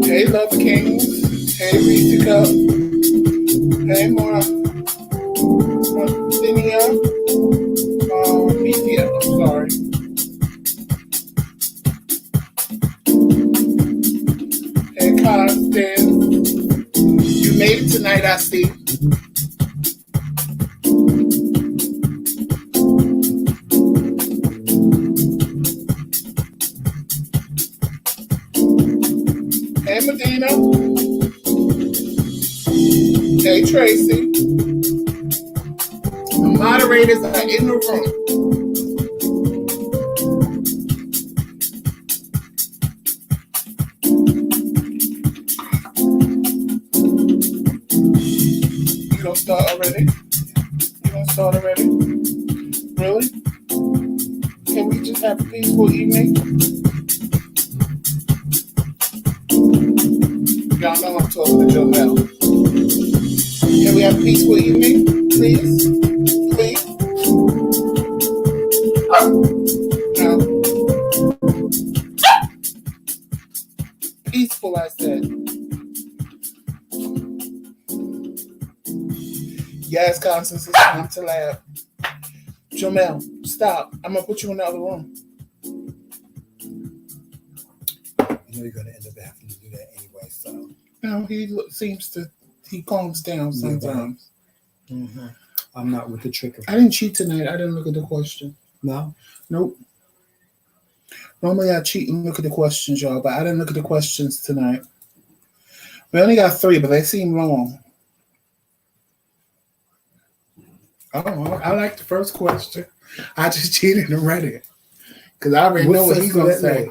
Hey, Love Kingz. Hey, Reese Cup. Hey, Martinia. Media, I'm sorry. Hey, Constance. You made it tonight, I see. Hey, Medina. Hey, Tracy. The moderators are in the room. You gonna start already? You gonna start already? Really? Can we just have a peaceful evening? Y'all know I'm talking to Joel. Can we have a peaceful evening, please? Please? No. Peaceful, I said. Yes, Constance, it's time to laugh. Jomel, stop. I'm going to put you in the other room. You know you're going to end up having to do that anyway, so. No, he calms down sometimes. Mm-hmm. I'm not with the trick of. I didn't cheat tonight. I didn't look at the question. No? Nope. Normally I cheat and look at the questions, y'all, but I didn't look at the questions tonight. We only got 3, but they seem long. Oh, I like the first question. I just cheated and read it. Because I already know what he's going to say.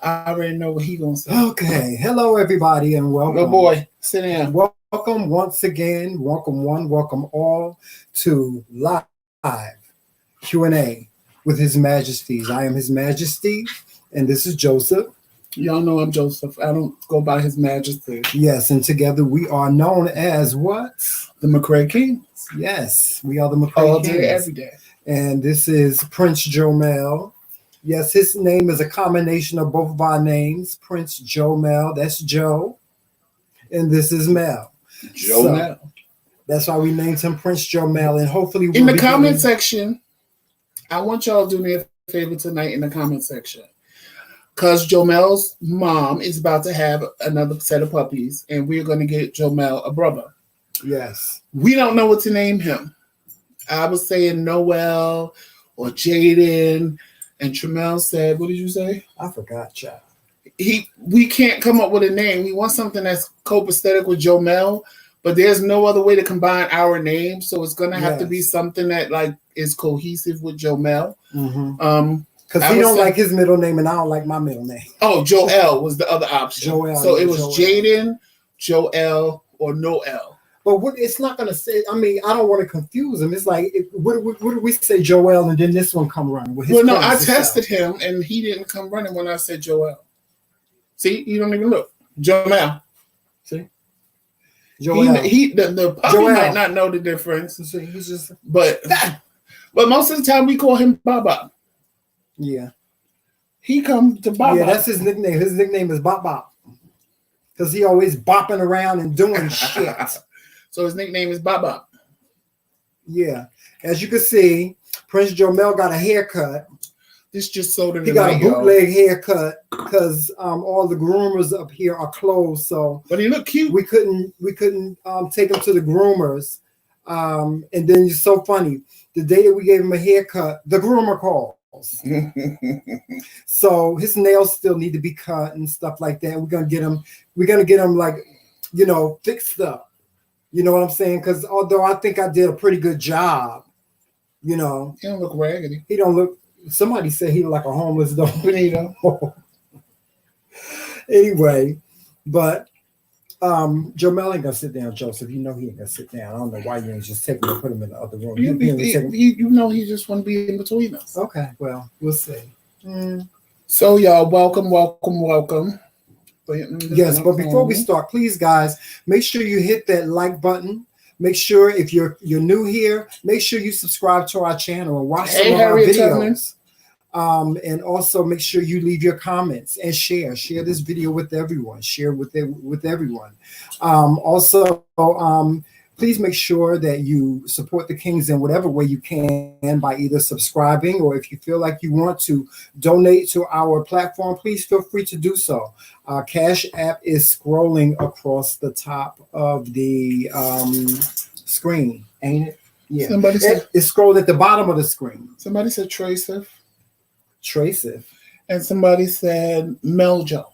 I already know what he's going to say. Okay. Hello, everybody, and welcome. Good boy. Sit down. Welcome once again. Welcome one, welcome all to live Q&A with His Majesties. I am His Majesty, and this is Joseph. Y'all know I'm Joseph. I don't go by His Majesty. Yes, and together we are known as what? The McRae Kingz. Yes, we are the McRae All Kingz. day, every day. And this is Prince Jomel. Yes, his name is a combination of both of our names. Prince Jomel, that's Joe. And this is Mel. Jomel. So, that's why we named him Prince Jomel. And hopefully in the comment section, I want y'all to do me a favor tonight in the comment section. Because Jomel's mom is about to have another set of puppies, and we're going to get Jomel a brother. Yes. We don't know what to name him. I was saying Noel or Jaden, and Tremel said, what did you say? I forgot, child. We can't come up with a name. We want something that's copacetic with Jomel, but there's no other way to combine our names, so it's going to have to be something that like is cohesive with Jomel. Mm-hmm. Because he don't like his middle name, and I don't like my middle name. Oh, Joel was the other option. Joel. So it was Jaden, Joel, or Noel. But it's not going to say, I mean, I don't want to confuse him. It's like, what do we say Joel, and then this one come running? Well, no, I tested him, and he didn't come running when I said Joel. See, you don't even look. Jomel. See? Joel. The puppy Joel might not know the difference. So he's just... But most of the time, we call him Baba. Yeah. He comes to Baba. Yeah, that's his nickname. His nickname is Bop Bop. Because he always bopping around and doing shit. So his nickname is Baba. Yeah. As you can see, Prince Jomel got a haircut. This just sold it. He got a bootleg haircut because all the groomers up here are closed. So, but he looked cute. We couldn't take him to the groomers. And then it's so funny. The day that we gave him a haircut, the groomer calls. So his nails still need to be cut and stuff like that. We're gonna get him like, you know, fixed up. You know what I'm saying? Because although I think I did a pretty good job, you know, he don't look raggedy. He don't look. Somebody said he looked like a homeless dog. Benito. Anyway, but Jomel ain't gonna sit down, Joseph. You know he ain't gonna sit down. I don't know why you ain't just take him and put him in the other room. You know he just want to be in between us. Okay, well, we'll see. So y'all, welcome. Yes, but before we start, please, guys, make sure you hit that like button. Make sure if you're new here, make sure you subscribe to our channel and watch some of our videos. And also make sure you leave your comments and share this video with everyone. Share with everyone. Also, please make sure that you support the Kingz in whatever way you can by either subscribing, or if you feel like you want to donate to our platform, please feel free to do so. Cash App is scrolling across the top of the screen, ain't it? Yeah. Somebody said it's scrolled at the bottom of the screen. Somebody said Tracif. And somebody said Meljo.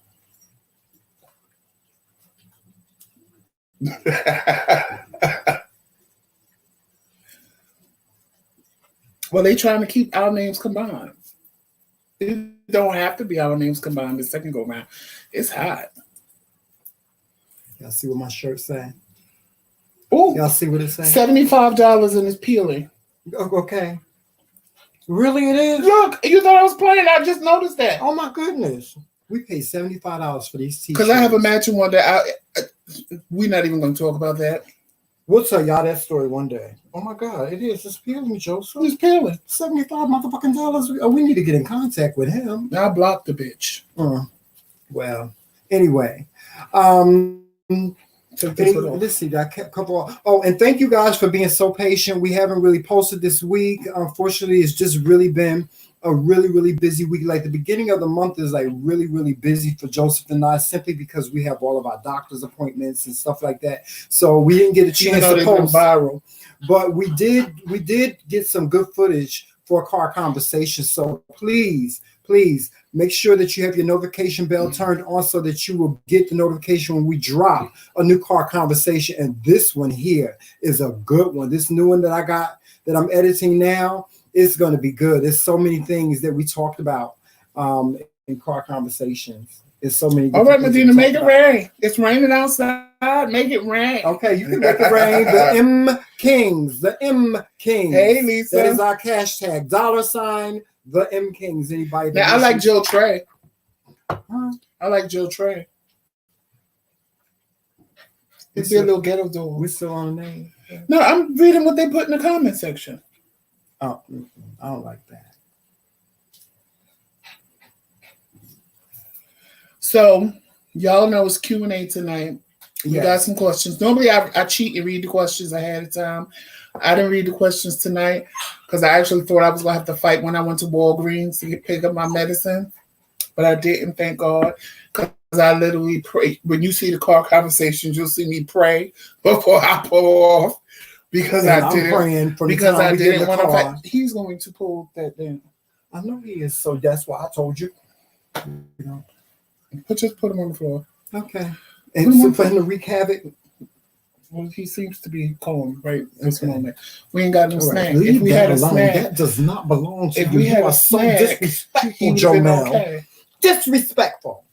Well, they trying to keep our names combined. It don't have to be our names combined the second go round. It's hot. Y'all see what my shirt saying? Oh, y'all see what it says? $75 and it's peeling. Okay. Really, it is? Look, you thought I was playing. I just noticed that. Oh my goodness. We paid $75 for these t-shirts. Because I have a matching one that we're not even going to talk about that. We'll tell y'all that story one day. Oh my God, it is. It's peeling, Joseph. It's peeling. $75 motherfucking dollars. We need to get in contact with him. I blocked the bitch. Well, anyway. Let's see. I kept a couple. And thank you guys for being so patient. We haven't really posted this week. Unfortunately, it's just really been a really busy week. Like the beginning of the month is like really busy for Joseph and I, simply because we have all of our doctor's appointments and stuff like that. So we didn't get a chance to post viral, but we did get some good footage for Car Conversation. So please make sure that you have your notification bell turned on so that you will get the notification when we drop a new Car Conversation. And this one here is a good one. This new one that I got that I'm editing now, it's going to be good. There's so many things that we talked about in Car Conversations. There's so many. All right, Medina, make it rain. It's raining outside. Make it rain. Okay, you can make it rain. The MKingz. The MKingz. Hey, Lisa. That is our hashtag. $, the MKingz. Anybody? Now, I like Jill Trey. I like Jill Trey. It's a little ghetto door. We're still on the name. No, I'm reading what they put in the comment section. Oh, I don't like that. So, y'all know it's Q&A tonight. We got some questions. Normally, I cheat and read the questions ahead of time. I didn't read the questions tonight because I actually thought I was going to have to fight when I went to Walgreens to pick up my medicine. But I didn't, thank God. Because I literally pray. When you see the Car Conversations, you'll see me pray before I pull off. Because I didn't want to fight. He's going to pull that down. I know he is. So that's why I told you. You know. Just put him on the floor. Okay. And so for him to wreak havoc. Well, he seems to be calm right this moment. We ain't got no snack. If we had a snack, that does not belong to you. We had a so disrespectful, Jomel. Okay. Disrespectful.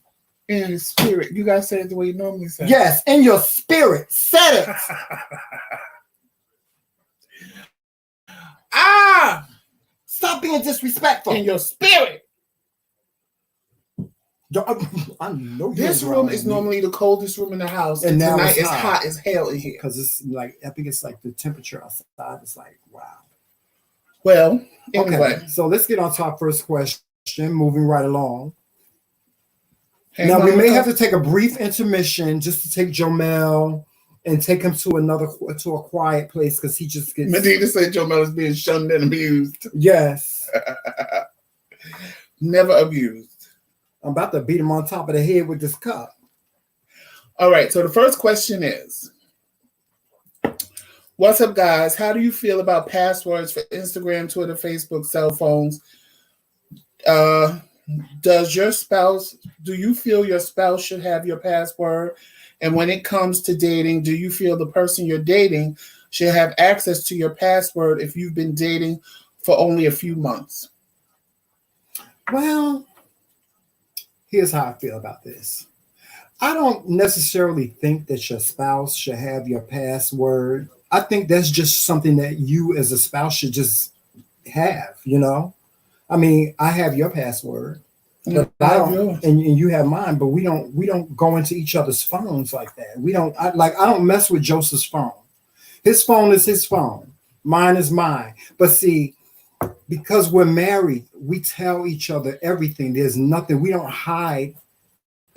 In his spirit. You guys say it the way you normally say it. Yes, in your spirit. Said it. Stop being disrespectful. In your spirit. I know this room is normally the coldest room in the house, and now tonight it's hot as hell in here. Because it's like, I think it's like the temperature outside is like, wow. Well, anyway. Okay, so let's get on to our first question, moving right along. Now, we may have to take a brief intermission just to take Jomel and take him to a quiet place because he just gets. Medina said Jomel is being shunned and abused. Yes. Never abused. I'm about to beat him on top of the head with this cup. All right, so the first question is, what's up, guys? How do you feel about passwords for Instagram, Twitter, Facebook, cell phones? Do you feel your spouse should have your password? And when it comes to dating, do you feel the person you're dating should have access to your password if you've been dating for only a few months? Well, here's how I feel about this. I don't necessarily think that your spouse should have your password. I think that's just something that you as a spouse should just have, you know? I mean, I have your password, but I don't, and you have mine, but we don't go into each other's phones like that. I don't mess with Joseph's phone. His phone is his phone. Mine is mine. But see, because we're married, we tell each other everything. There's nothing, we don't hide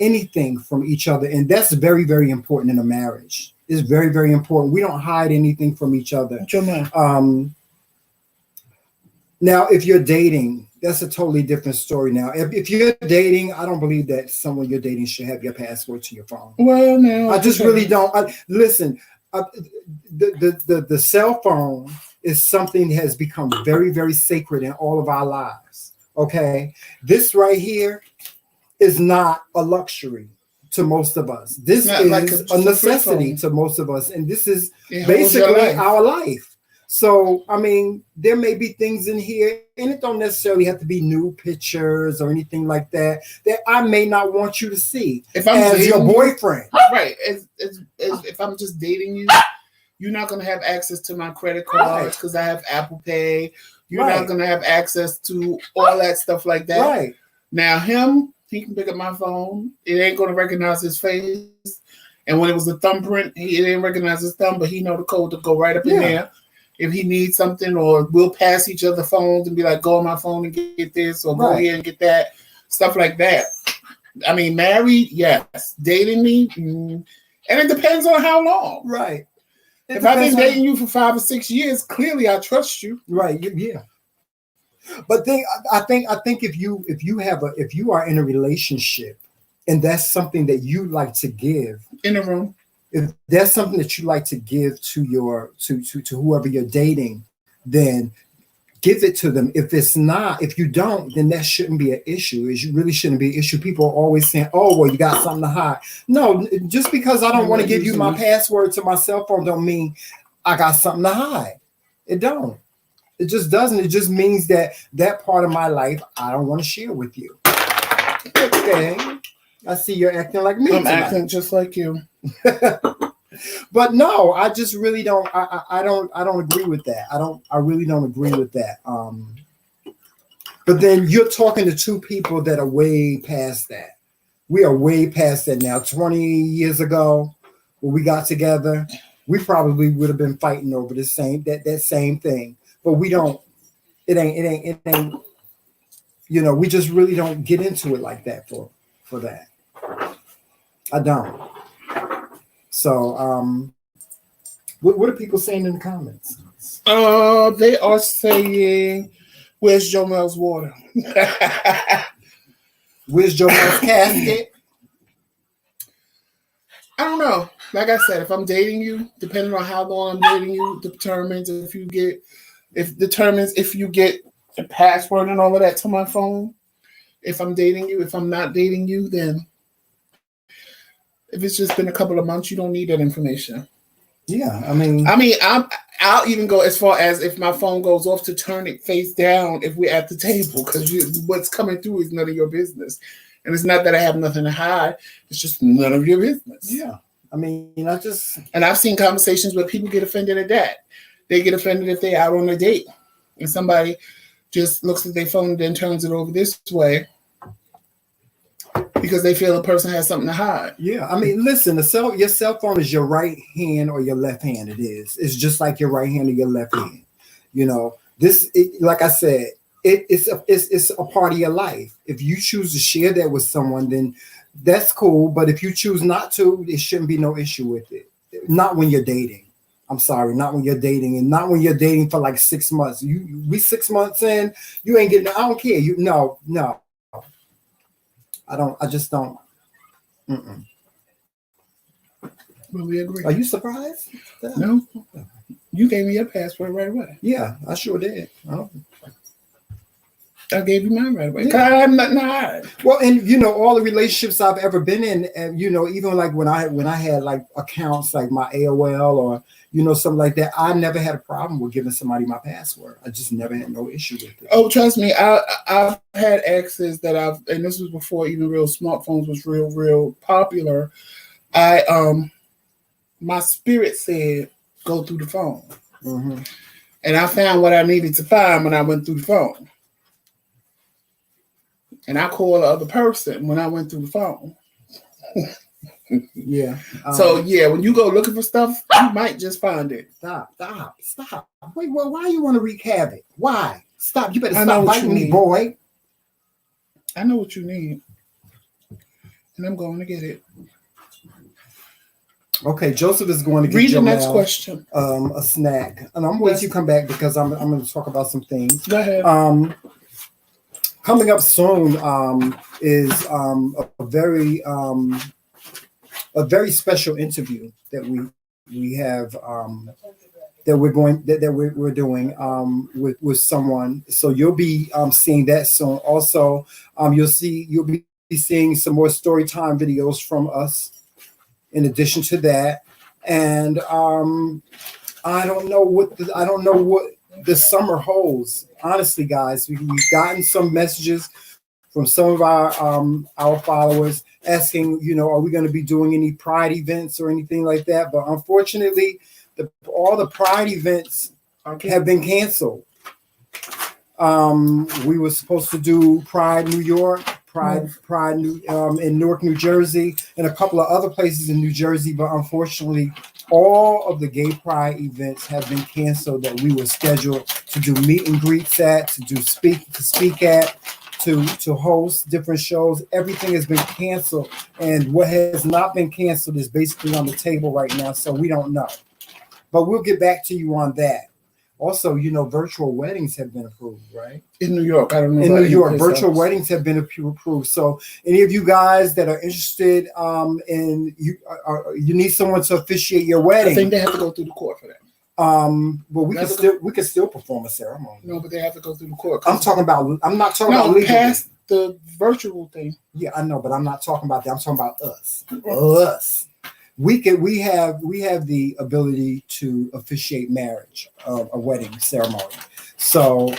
anything from each other. And that's very, very important in a marriage. It's very, very important. We don't hide anything from each other. Now, if you're dating, that's a totally different story. Now, if you're dating, I don't believe that someone you're dating should have your password to your phone. Well, no, I just really don't. Listen, the cell phone is something that has become very, very sacred in all of our lives. Okay, this right here is not a luxury to most of us. This is like a necessity to most of us, and this is basically our life. So, I mean, there may be things in here, and it don't necessarily have to be new pictures or anything like that, that I may not want you to see if I'm as your boyfriend. Right. If I'm just dating you, you're not going to have access to my credit cards because I have Apple Pay. You're not going to have access to all that stuff like that. Right. Now, he can pick up my phone. It ain't going to recognize his face. And when it was a thumbprint, he didn't recognize his thumb, but he know the code to go right up in there. If he needs something, or we'll pass each other phones and be like, go on my phone and get this, or go here and get that, stuff like that. I mean, married, yes. Dating me, and it depends on how long. Right. If I've been dating you for 5 or 6 years, clearly I trust you. Right. Yeah. But I think if you are in a relationship and that's something that you like to give in a room, if that's something that you like to give to whoever you're dating, then give it to them. If you don't, then that shouldn't be an issue. It really shouldn't be an issue. People are always saying, oh, well, you got something to hide. No, just because I don't want to give you my password to my cell phone don't mean I got something to hide. It don't. It just doesn't. It just means that part of my life I don't want to share with you. Okay. I see you're acting like me. I'm acting just like you. But no, I just really don't. I don't agree with that. I really don't agree with that. But then you're talking to two people that are way past that. We are way past that now. 20 years ago, when we got together, we probably would have been fighting over the same that same thing. But we don't. It ain't. You know, we just really don't get into it like that for that. I don't. So, what are people saying in the comments? They are saying, "Where's Jomel's water? Where's Jomel's casket?" I don't know. Like I said, if I'm dating you, depending on how long I'm dating you, determines if you get a password and all of that to my phone. If I'm dating you, if I'm not dating you, then if it's just been a couple of months, you don't need that information. Yeah, I'll even go as far as if my phone goes off to turn it face down if we're at the table, because what's coming through is none of your business. And it's not that I have nothing to hide; it's just none of your business. Yeah, and I've seen conversations where people get offended at that. They get offended if they're out on a date and somebody just looks at their phone and then turns it over this way, because they feel the person has something to hide. Yeah, listen, your cell phone is your right hand or your left hand. It is. It's just like your right hand or your left hand. You know, like I said, it's a part of your life. If you choose to share that with someone, then that's cool. But if you choose not to, there shouldn't be no issue with it. Not when you're dating. I'm sorry, not when you're dating, and not when you're dating for like 6 months. We 6 months in, you ain't getting. I don't care. No. I just don't. Mm-mm. Well, we agree. Are you surprised? No. You gave me your password right away. Yeah, I sure did. I gave you mine right away. Because I have nothing to hide. Well, and all the relationships I've ever been in, and even like when I had like accounts like my AOL or something like that, I never had a problem with giving somebody my password. I just never had no issue with it. Oh, trust me, I've had exes that and this was before even real smartphones was real popular. My spirit said go through the phone, and I found what I needed to find when I went through the phone. And I called the other person when I went through the phone. Yeah. So yeah, when you go looking for stuff, you might just find it. Stop. Wait, well, why you want to wreak havoc? Why? Stop. You better stop biting me, boy. I know what you need. And I'm going to get it. Okay, Joseph is going to get read the next question. A snack. And I'm waiting to come back because I'm going to talk about some things. Go ahead. Coming up soon is a very special interview that we have that we're doing with someone. So you'll be seeing that soon. Also, you'll be seeing some more story time videos from us. In addition to that, and I don't know what the summer holds. Honestly, guys, we've gotten some messages from some of our followers asking, are we going to be doing any Pride events or anything like that? But unfortunately, all the Pride events have been canceled. We were supposed to do Pride New York, Pride in Newark, New Jersey, and a couple of other places in New Jersey, but unfortunately, all of the gay pride events have been canceled that we were scheduled to do meet and greets at, to speak at, to host different shows. Everything has been canceled, and what has not been canceled is basically on the table right now, so we don't know. But we'll get back to you on that. Also, virtual weddings have been approved, right? In New York, I don't know. In New York, virtual weddings have been approved. So, any of you guys that are interested in you need someone to officiate your wedding. I think they have to go through the court for that. Well, we can still perform a ceremony. No, but they have to go through the court. I'm not talking about legally. Past the virtual thing. Yeah, I know, but I'm not talking about that. I'm talking about us. Us. We have the ability to officiate marriage, a wedding ceremony. So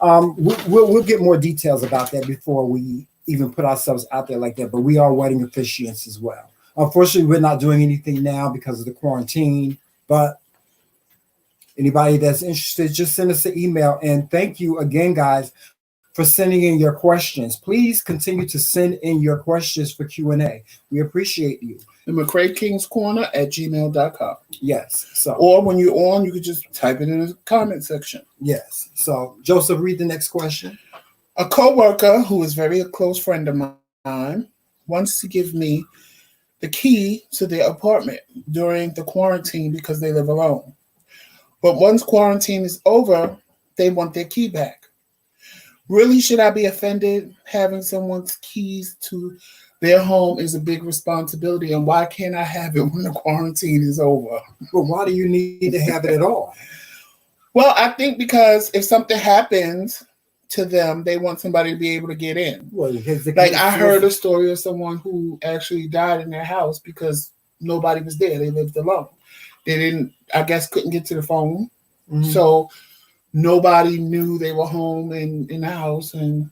we'll get more details about that before we even put ourselves out there like that. But we are wedding officiants as well. Unfortunately, we're not doing anything now because of the quarantine. But anybody that's interested, just send us an email. And thank you again, guys, for sending in your questions. Please continue to send in your questions for Q&A. We appreciate you. The McRae King's Corner at gmail.com. Yes. So, or when you're on, you could just type it in the comment section. Yes. So, Joseph, read the next question. A coworker who is very a close friend of mine wants to give me the key to their apartment during the quarantine because they live alone. But once quarantine is over, they want their key back. Really, should I be offended? Having someone's keys to their home is a big responsibility, and why can't I have it when the quarantine is over? But why do you need to have it at all? Well, I think because if something happens to them, they want somebody to be able to get in. Well, like I heard a story of someone who actually died in their house because nobody was there. They lived alone. They couldn't get to the phone. Mm-hmm. So nobody knew they were home in the house. And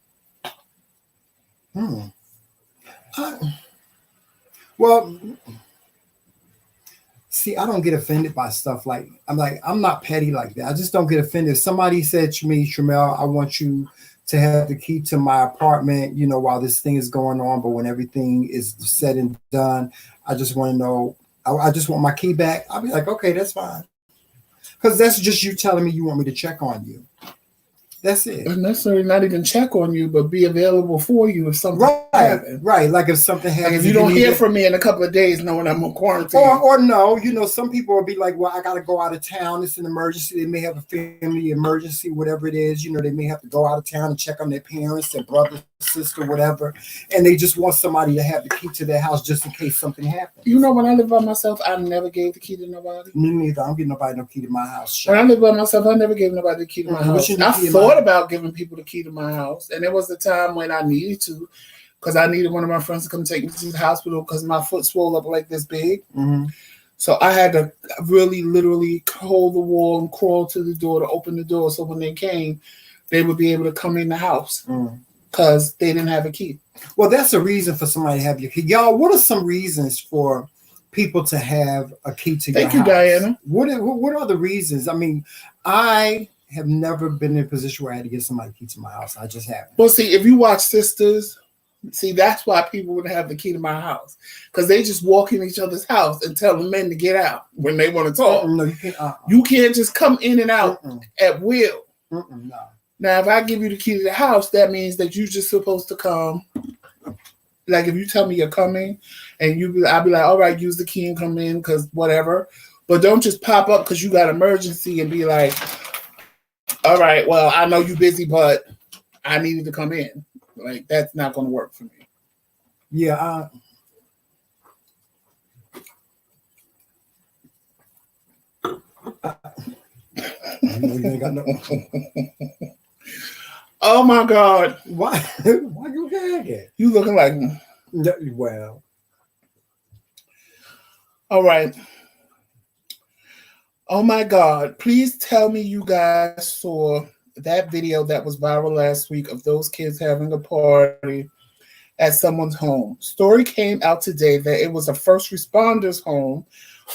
well, see, I don't get offended by stuff I'm not petty like that. I just don't get offended. If somebody said to me, Tramel, I want you to have the key to my apartment, while this thing is going on, but when everything is said and done, I just want to know, I just want my key back. I'll be like, okay, that's fine. Because that's just you telling me you want me to check on you. That's it. Not necessarily not even check on you, but be available for you if something happens. Right. Like if something happens. Like if you don't hear from me in a couple of days knowing I'm on quarantine. Or no, some people will be like, well, I got to go out of town. It's an emergency. They may have a family emergency, whatever it is. They may have to go out of town and check on their parents, their brothers, sister, whatever, and they just want somebody to have the key to their house just in case something happens. You know, when I lived by myself, I never gave the key to nobody. Me neither. I don't give nobody no key to my house. When I lived by myself, I never gave nobody the key to my house. I thought about giving people the key to my house, and there was the time when I needed to, because I needed one of my friends to come take me to the hospital because my foot swelled up like this big. Mm-hmm. So I had to really, literally hold the wall and crawl to the door to open the door, so when they came, they would be able to come in the house. Because they didn't have a key. Well, that's a reason for somebody to have your key. Y'all, what are some reasons for people to have a key to your house? Thank you, Diana. What are the reasons? I mean, I have never been in a position where I had to give somebody a key to my house. I just haven't. Well, see, if you watch Sisters, see, that's why people would have the key to my house. Because they just walk in each other's house and tell the men to get out when they want to talk. No, you can't. You can't just come in and out at will. No. Now, if I give you the key to the house, that means that you're just supposed to come. Like, if you tell me you're coming, and I'll be like, all right, use the key and come in, because whatever. But don't just pop up because you got emergency and be like, all right, well, I know you're busy, but I needed to come in. Like, that's not going to work for me. Yeah. You ain't got no. Oh my God! Why you gagging? You looking like well. All right. Oh my God! Please tell me you guys saw that video that was viral last week of those kids having a party at someone's home. Story came out today that it was a first responder's home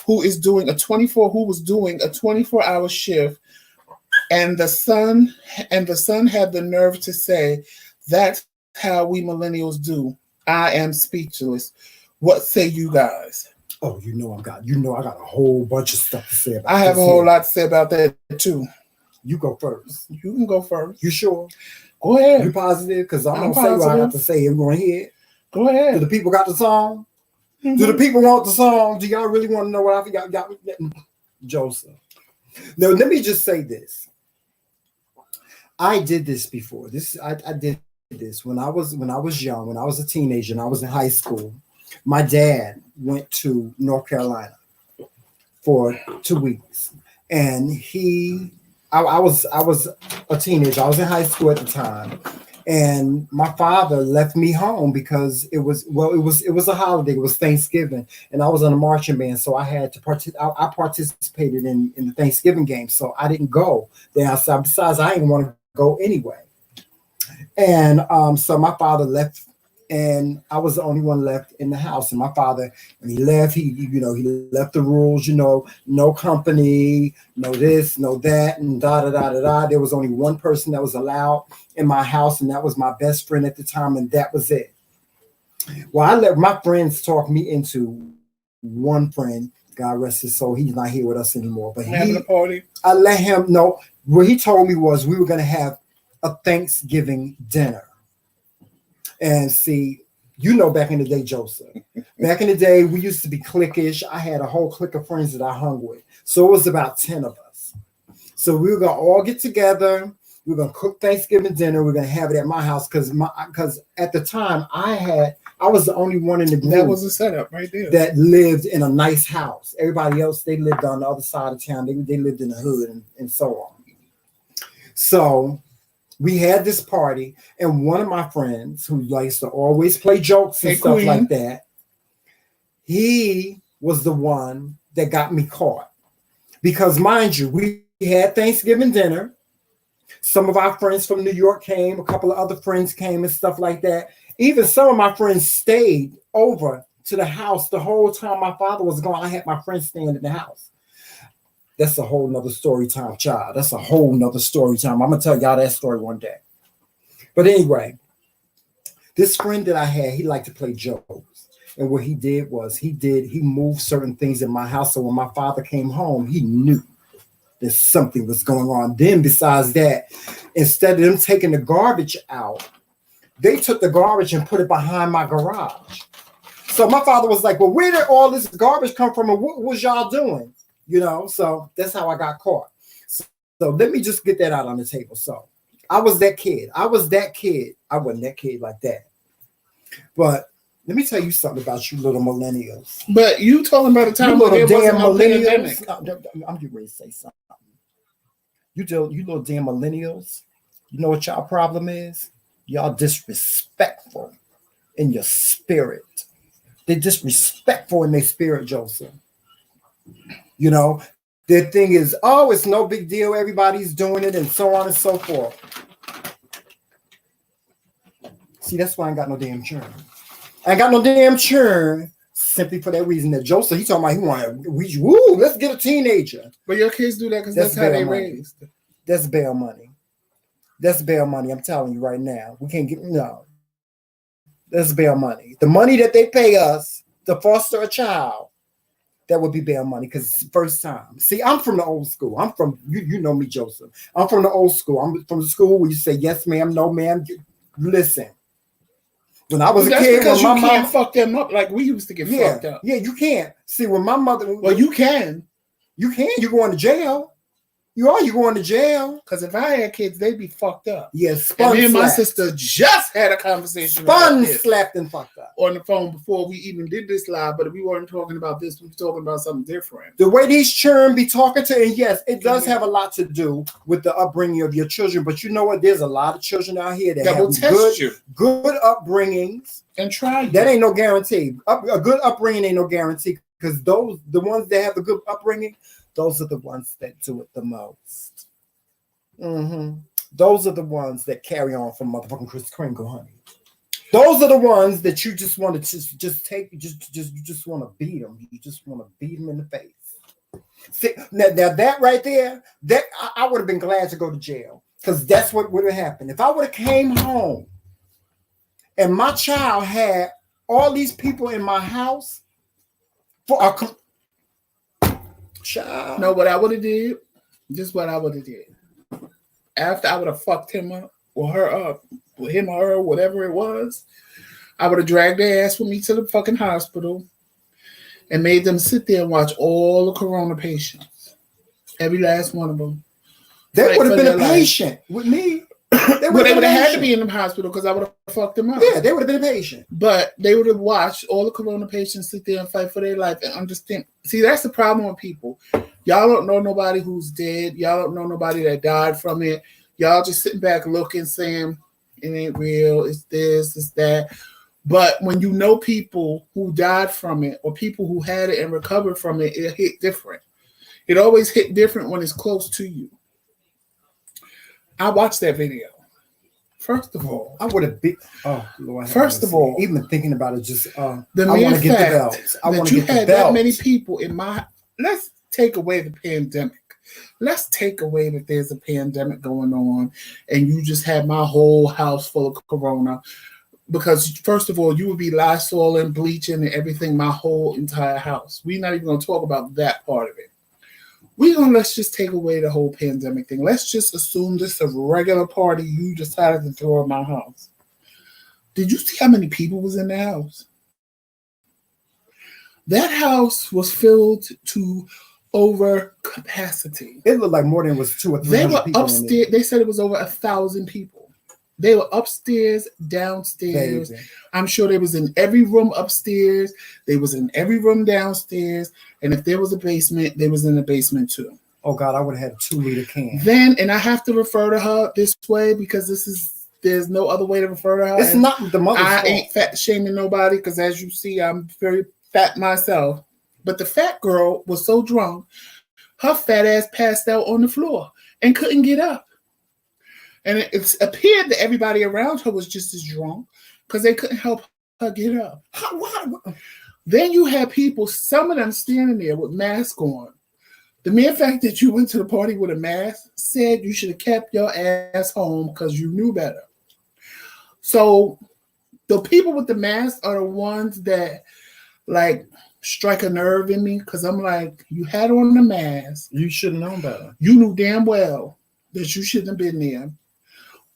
who was doing a 24-hour shift. And the son had the nerve to say, that's how we millennials do. I am speechless. What say you guys? Oh, I got a whole bunch of stuff to say about I have a whole lot to say about that too. You go first. You can go first. You sure? Go ahead. You positive? Because I'm going to say what I got to say. I'm going to hear it. Go ahead. Do the people got the song? Mm-hmm. Do the people want the song? Do y'all really want to know what I got? Joseph. Now, let me just say this. I did this before. I did this when I was young, when I was a teenager and I was in high school. My dad went to North Carolina for 2 weeks, and I was a teenager. I was in high school at the time, and my father left me home because it was a holiday. It was Thanksgiving, and I was in a marching band, so I had to I participated in the Thanksgiving game, so I didn't go there outside. Besides, I didn't want to go anyway, and so my father left, and I was the only one left in the house. And my father, when he left, he left the rules, no company, no this, no that, and da da da da da. There was only one person that was allowed in my house, and that was my best friend at the time, and that was it. Well, I let my friends talk me into one friend, God rest his soul, he's not here with us anymore. But having a party. I let him know. What he told me was we were going to have a Thanksgiving dinner. And see, back in the day, Joseph, back in the day, we used to be cliquish. I had a whole clique of friends that I hung with. So it was about 10 of us. So we were going to all get together. We were going to cook Thanksgiving dinner. We were going to have it at my house because at the time I was the only one in the group. That was a setup right there. That lived in a nice house. Everybody else, they lived on the other side of town. They lived in the hood and so on. So we had this party, and one of my friends who likes to always play jokes and stuff like that, he was the one that got me caught. Because mind you, we had Thanksgiving dinner. Some of our friends from New York came, a couple of other friends came and stuff like that. Even some of my friends stayed over to the house the whole time my father was gone. I had my friends staying in the house. That's a whole nother story time, child. That's a whole nother story time. I'm going to tell y'all that story one day. But anyway, this friend that I had, he liked to play jokes. And what he did was he moved certain things in my house. So when my father came home, he knew that something was going on. Then besides that, instead of them taking the garbage out, they took the garbage and put it behind my garage. So my father was like, well, where did all this garbage come from? And what was y'all doing? So that's how I got caught. So let me just get that out on the table. So I was that kid. I I wasn't that kid like that. But let me tell you something about you little millennials. But you talking about a time when there wasn't no pandemic. I'm getting ready to say something. You little damn millennials. You know what y'all problem is? Y'all disrespectful in your spirit. They're disrespectful in their spirit, Joseph. You know, their thing is, oh, it's no big deal. Everybody's doing it and so on and so forth. See, that's why I ain't got no damn churn. I ain't got no damn churn simply for that reason that Joseph, he talking about he want, let's get a teenager. But your kids do that because that's how they raised. That's bail money. That's bail money. I'm telling you right now. We can't get, no. That's bail money. The money that they pay us to foster a child, that would be bail money because it's the first time. See, I'm from the old school. I'm from, you know me, Joseph. I'm from the old school. I'm from the school where you say, yes, ma'am, no, ma'am. Listen. When I was a kid, because you can't fuck them up like we used to get fucked up. Yeah, you can't. See, when my mother... Well, you can. You can. You're going to jail. You're going to jail. Because if I had kids, they'd be fucked up. Yes, and me and my sister just had a conversation slapped and fucked up on the phone before we even did this live, but we weren't talking about this. We were talking about something different. The way these children be talking to, and yes, it does have a lot to do with the upbringing of your children, but you know what? There's a lot of children out here that will test you. Good upbringings. And try you. That ain't no guarantee. A good upbringing ain't no guarantee because the ones that have the good upbringing, those are the ones that do it the most. Mm-hmm. Those are the ones that carry on from motherfucking Kris Kringle, honey. Those are the ones that you just want to just take, you just want to beat them. You just want to beat them in the face. See, now that right there, that I would have been glad to go to jail because that's what would have happened. If I would have came home and my child had all these people in my house for a child. No, what I would have did, this is what I would have did. After I would have fucked him up or her up, with him or her, whatever it was, I would have dragged their ass with me to the fucking hospital and made them sit there and watch all the corona patients. Every last one of them. They would have been a patient with me. They would have had to be in the hospital because I would have fucked them up. Yeah, they would have been a patient. But they would have watched all the corona patients sit there and fight for their life and understand. See, that's the problem with people. Y'all don't know nobody who's dead. Y'all don't know nobody that died from it. Y'all just sitting back looking, saying, it ain't real, it's this, it's that. But when you know people who died from it or people who had it and recovered from it, it hit different. It always hit different when it's close to you. I watched that video. First of all, I would have been. Oh Lord! First of all, even thinking about it, just the mere fact that you had that many people in my. Let's take away the pandemic. Let's take away that there's a pandemic going on, and you just had my whole house full of corona. Because first of all, you would be Lysol and bleaching and everything. My whole entire house. We're not even going to talk about that part of it. Let's just take away the whole pandemic thing. Let's just assume this is a regular party you decided to throw in my house. Did you see how many people was in the house? That house was filled to over capacity. It looked like more than it was 200 or 300 people. They were people upstairs. They said it was over 1,000 people. They were upstairs, downstairs. Baby. I'm sure they was in every room upstairs. They was in every room downstairs. And if there was a basement, they was in the basement too. Oh God, I would have had a 2-liter can. Then, and I have to refer to her this way because there's no other way to refer to her. It's not the mother's fault. Ain't fat shaming nobody because as you see, I'm very fat myself. But the fat girl was so drunk, her fat ass passed out on the floor and couldn't get up. And it appeared that everybody around her was just as drunk because they couldn't help her get up. Then you had people, some of them standing there with masks on. The mere fact that you went to the party with a mask said you should have kept your ass home because you knew better. So the people with the mask are the ones that like strike a nerve in me because I'm like, you had on the mask. You should have known better. You knew damn well that you shouldn't have been there.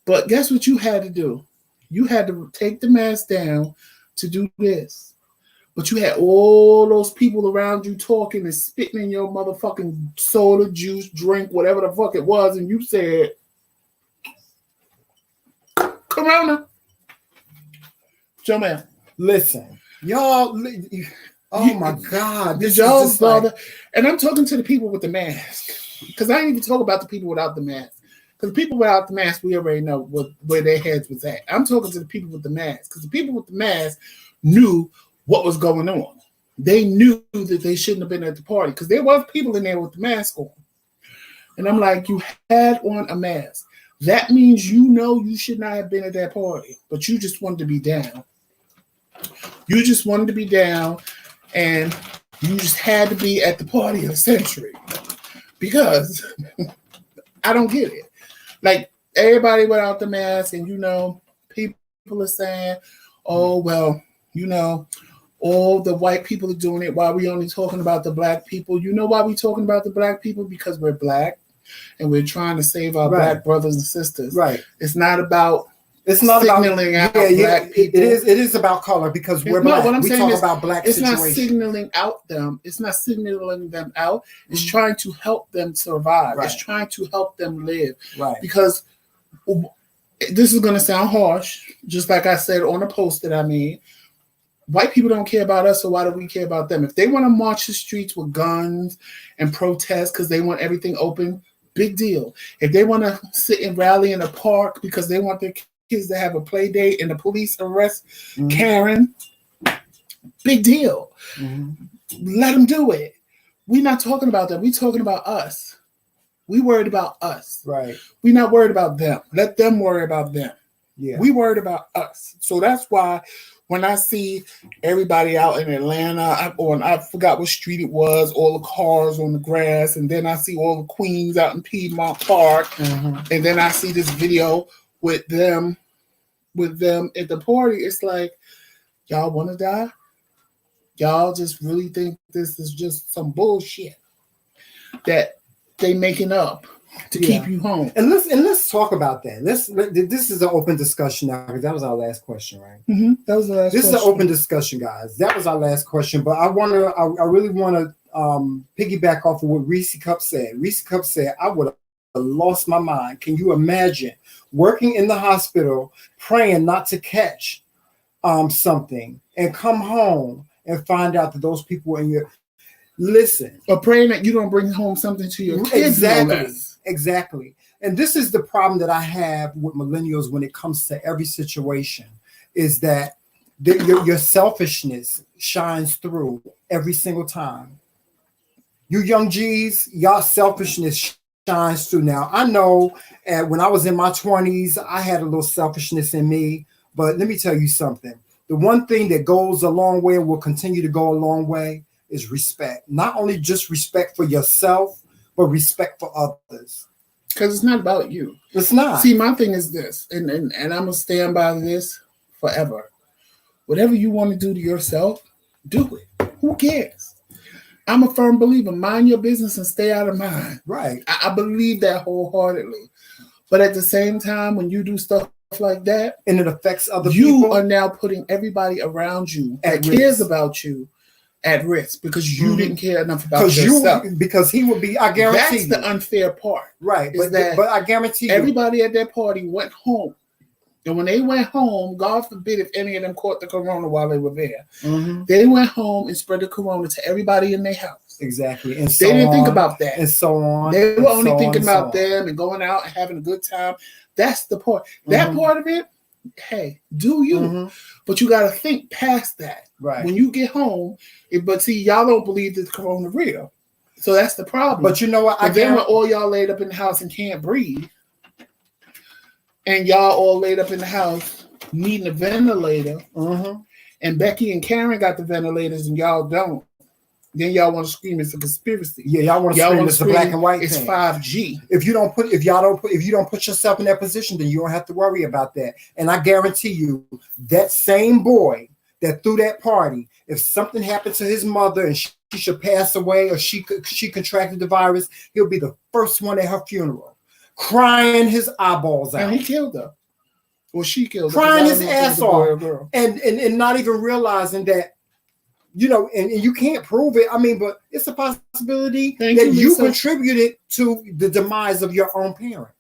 But guess what you had to do? You had to take the mask down to do this. But you had all those people around you talking and spitting in your motherfucking soda, juice, drink, whatever the fuck it was. And you said, Corona. Jomel. Listen, y'all. Oh my God! Did y'all bother? And I'm talking to the people with the mask, because I didn't even talk about the people without the mask. Because the people without the mask, we already know where their heads was at. I'm talking to the people with the mask, because the people with the mask knew what was going on. They knew that they shouldn't have been at the party, because there was people in there with the mask on. And I'm like, you had on a mask. That means you should not have been at that party, but you just wanted to be down. You just wanted to be down. And you just had to be at the party of the century, because I don't get it. Like, everybody without the mask, and people are saying, oh, well, all the white people are doing it. Why are we only talking about the black people? You know why we're talking about the black people? Because we're black and we're trying to save our black brothers and sisters. Right. It's not about signaling out black people. It is about color, because we're black. What I'm we saying talk is, about black it's situation. not signaling out them. It's not signaling them out. It's trying to help them survive. Right. It's trying to help them live. Right. Because this is going to sound harsh, just like I said on a post that I made. White people don't care about us, so why do we care about them? If they want to march the streets with guns and protest because they want everything open, big deal. If they want to sit and rally in a park because they want their kids to have a play date and the police arrest Karen, big deal. Let them do it. We're not talking about that. We're talking about us. We worried about us. Right. We're not worried about them. Let them worry about them. Yeah. We worried about us. So that's why when I see everybody out in Atlanta, I forgot what street it was, all the cars on the grass, and then I see all the queens out in Piedmont Park, and then I see this video with them at the party. It's like, y'all want to die? Y'all just really think this is just some bullshit that they making up to keep you home? And let's talk about that. This is an open discussion now, because that was our last question, right? That was the last. This is an open discussion, guys. That was our last question, but I really want to piggyback off of what Reese Cup said. Reese Cup said, I would have lost my mind. Can you imagine working in the hospital, praying not to catch something, and come home and find out that those people were in your... Listen. Or praying that you don't bring home something to your kids. Exactly. And this is the problem that I have with millennials when it comes to every situation, is that your selfishness shines through every single time. You young G's, y'all selfishness shines through. Now, I know when I was in my 20s, I had a little selfishness in me, but let me tell you something. The one thing that goes a long way and will continue to go a long way is respect. Not only just respect for yourself, but respect for others. Because it's not about you. It's not. See, my thing is this, and I'm going to stand by this forever. Whatever you want to do to yourself, do it. Who cares? I'm a firm believer. Mind your business and stay out of mine. Right. I believe that wholeheartedly. But at the same time, when you do stuff like that, and it affects other people, people, you are now putting everybody around you that cares about you at risk, because you didn't care enough about yourself. Because he would be, I guarantee that's the unfair part. Right. But I guarantee everybody at that party went home. And when they went home, God forbid if any of them caught the corona while they were there, they went home and spread the corona to everybody in their house. Exactly. And they didn't think about that. And so on. They were only thinking about them and going out and having a good time. That's the part. That part of it, hey, do you. But you got to think past that. Right. When you get home, but see, y'all don't believe that the corona real. So that's the problem. But you know what? Then when all y'all laid up in the house and can't breathe, and y'all all laid up in the house needing a ventilator, and Becky and Karen got the ventilators and y'all don't, then y'all want to scream it's a conspiracy. Yeah, y'all want to scream it's a black and white it's thing. 5G. If you don't put yourself in that position, then you don't have to worry about that. And I guarantee you, that same boy that threw that party, if something happened to his mother and she should pass away, or she contracted the virus, he'll be the first one at her funeral, crying his eyeballs out. And he killed her. Well, she killed her. Crying his ass off. And not even realizing that, and you can't prove it. I mean, but it's a possibility that you contributed to the demise of your own parent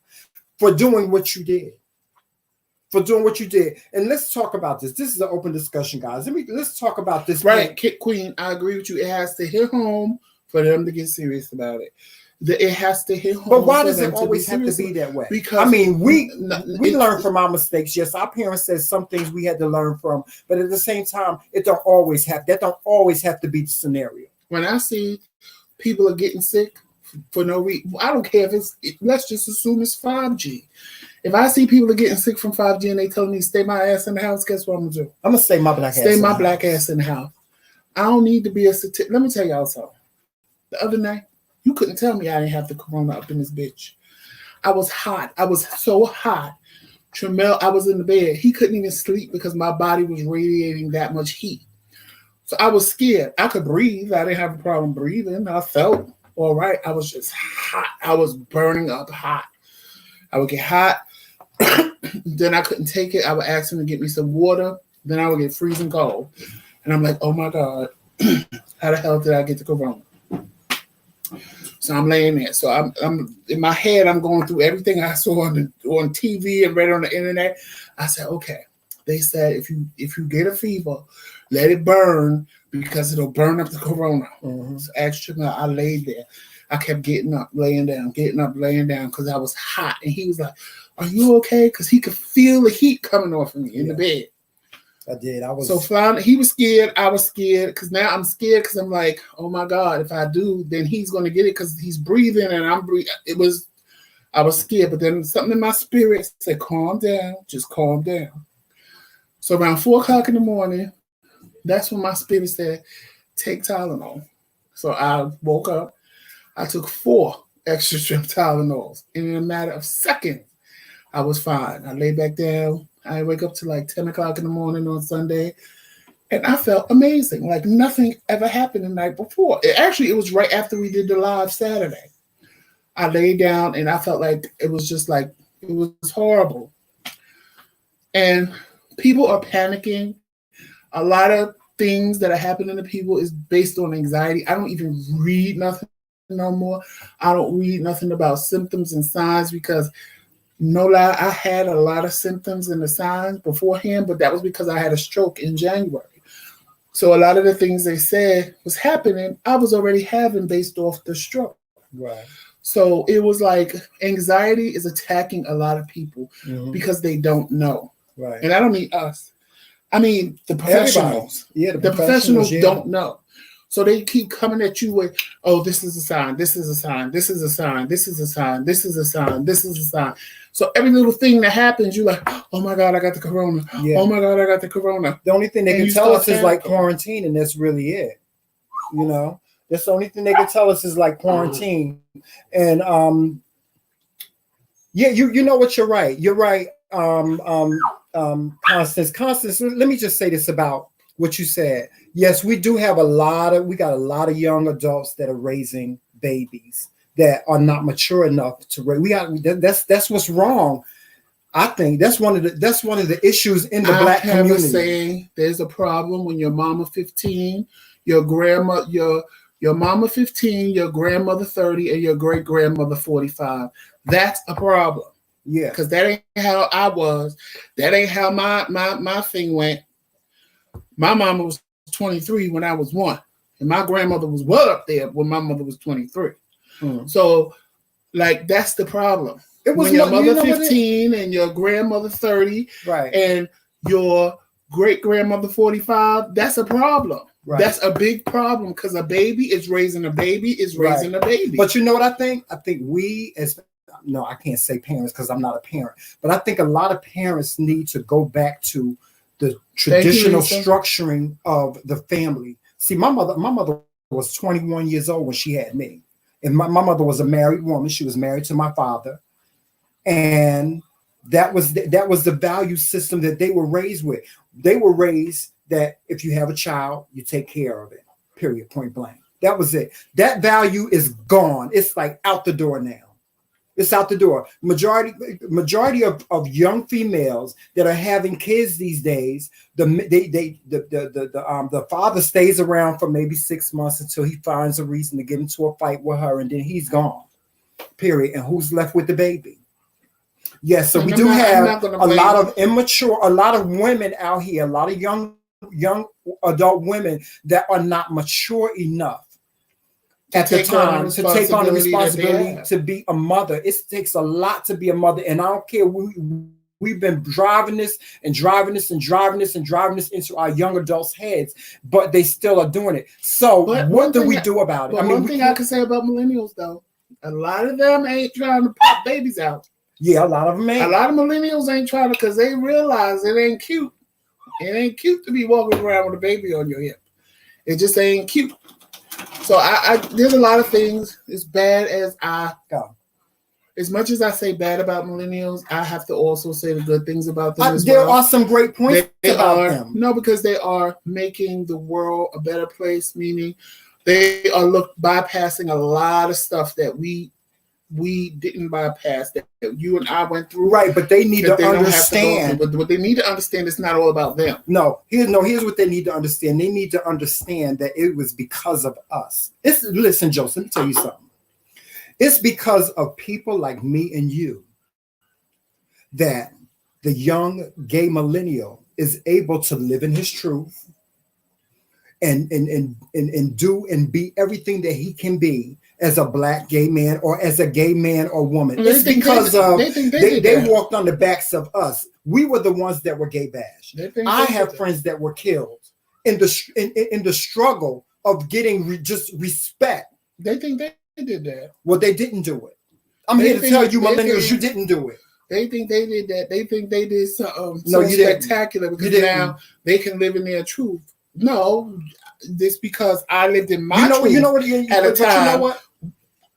for doing what you did. for doing what you did. And let's talk about this. This is an open discussion, guys. Let's talk about this. Right, Kit Queen, I agree with you. It has to hit home for them to get serious about it. It has to hit home. But why does it always have to be that way? Because I mean, we learn from our mistakes. Yes, our parents said some things we had to learn from, but at the same time, that don't always have to be the scenario. When I see people are getting sick for no reason, I don't care if let's just assume it's 5G. If I see people are getting sick from 5G and they tell me stay my ass in the house, guess what I'm gonna do? I'm gonna stay my black ass in the house. I don't need to be a statistic. Let me tell y'all something. The other night, you couldn't tell me I didn't have the corona up in this bitch. I was hot. I was so hot. Tremel, I was in the bed. He couldn't even sleep because my body was radiating that much heat. So I was scared. I could breathe. I didn't have a problem breathing. I felt all right. I was just hot. I was burning up hot. I would get hot. Then I couldn't take it. I would ask him to get me some water. Then I would get freezing cold. And I'm like, oh my God, how the hell did I get the corona? So I'm laying there. So I'm in my head, I'm going through everything I saw on TV and read on the internet. I said, okay. They said if you get a fever, let it burn because it'll burn up the corona. Mm-hmm. So extra, I laid there. I kept getting up, laying down because I was hot. And he was like, are you okay? Because he could feel the heat coming off of me in the bed. I did. So finally, he was scared. I was scared because now I'm scared because I'm like, oh my God, if I do, then he's going to get it because he's breathing and I'm breathing. I was scared, but then something in my spirit said, calm down, just calm down. So around 4 o'clock in the morning, that's when my spirit said, take Tylenol. So I woke up. I took 4 extra strength Tylenols. And in a matter of seconds, I was fine. I lay back down. I wake up to like 10 o'clock in the morning on Sunday. And I felt amazing. Like nothing ever happened the night before. It was right after we did the live Saturday. I laid down and I felt like it was just like, it was horrible. And people are panicking. A lot of things that are happening to people is based on anxiety. I don't even read nothing no more. I don't read nothing about symptoms and signs because no lie, I had a lot of symptoms and the signs beforehand, but that was because I had a stroke in January. So a lot of the things they said was happening, I was already having based off the stroke. Right. So it was like anxiety is attacking a lot of people because they don't know. Right. And I don't mean us. I mean the professionals. Yeah, the professionals don't know. So they keep coming at you with, oh, this is a sign, this is a sign, this is a sign, this is a sign, this is a sign, this is a sign. So every little thing that happens, you're like, oh my God, I got the corona. Yeah. Oh my God, I got the corona. The only thing they can tell us is like quarantine, and that's really it. You know, that's the only thing they can tell us is like quarantine. And yeah, you know what, you're right. You're right. Constance, let me just say this about what you said. Yes, we do have we got a lot of young adults that are raising babies that are not mature enough to raise. That's what's wrong. I think that's one of the issues in the Black community. Saying there's a problem when your mama 15, your grandma, your mama 15, your grandmother 30, and your great grandmother 45. That's a problem. Yeah, because that ain't how I was. That ain't how my thing went. My mama was 23 when I was 1, and my grandmother was well up there when my mother was 23. So, like, that's the problem. It was when your mother 15 and your grandmother 30, right, and your great grandmother 45. That's a problem. Right. That's a big problem because a baby is raising a baby is raising a baby. But you know what I think? I think we no, I can't say parents because I'm not a parent, but I think a lot of parents need to go back to the traditional structuring of the family. See, my mother was 21 years old when she had me. And my mother was a married woman. She was married to my father. And that was the value system that they were raised with. They were raised that if you have a child, you take care of it, period, point blank. That was it. That value is gone. It's like out the door now. It's out the door. Majority of young females that are having kids these days, the father stays around for maybe 6 months until he finds a reason to get into a fight with her, and then he's gone. Period. And who's left with the baby? Yes, so we do have a lot of immature, a lot of women out here, a lot of young adult women that are not mature enough at the time to take on the responsibility to be a mother. It takes a lot to be a mother, and I don't care. We've been driving this into our young adults' heads, but they still are doing it. So what do we do about it? I mean, one thing I can say about millennials, though, a lot of them ain't trying to pop babies out. Yeah, a lot of them ain't. A lot of millennials ain't trying to, because they realize it ain't cute. It ain't cute to be walking around with a baby on your hip. It just ain't cute. So I there's a lot of things as bad as as much as I say bad about millennials, I have to also say the good things about them as well. There are some great points about them. No, because they are making the world a better place, meaning they are bypassing a lot of stuff that we didn't bypass, that you and I went through. Right, but they need to understand. But what they need to understand is not all about them. Here's what they need to understand. They need to understand that it was because of us. Listen, Joseph, let me tell you something. It's because of people like me and you that the young gay millennial is able to live in his truth and do and be everything that he can be as a black gay man or as a gay man or woman. It's because they walked on the backs of us. We were the ones that were gay bashed. I have friends that were killed in the struggle of getting just respect. They think they did that. Well, they didn't do it. I'm here to tell you, millennials, you didn't do it. They think they did that. They think they did something spectacular because now they can live in their truth. No, this because I lived in my truth at a time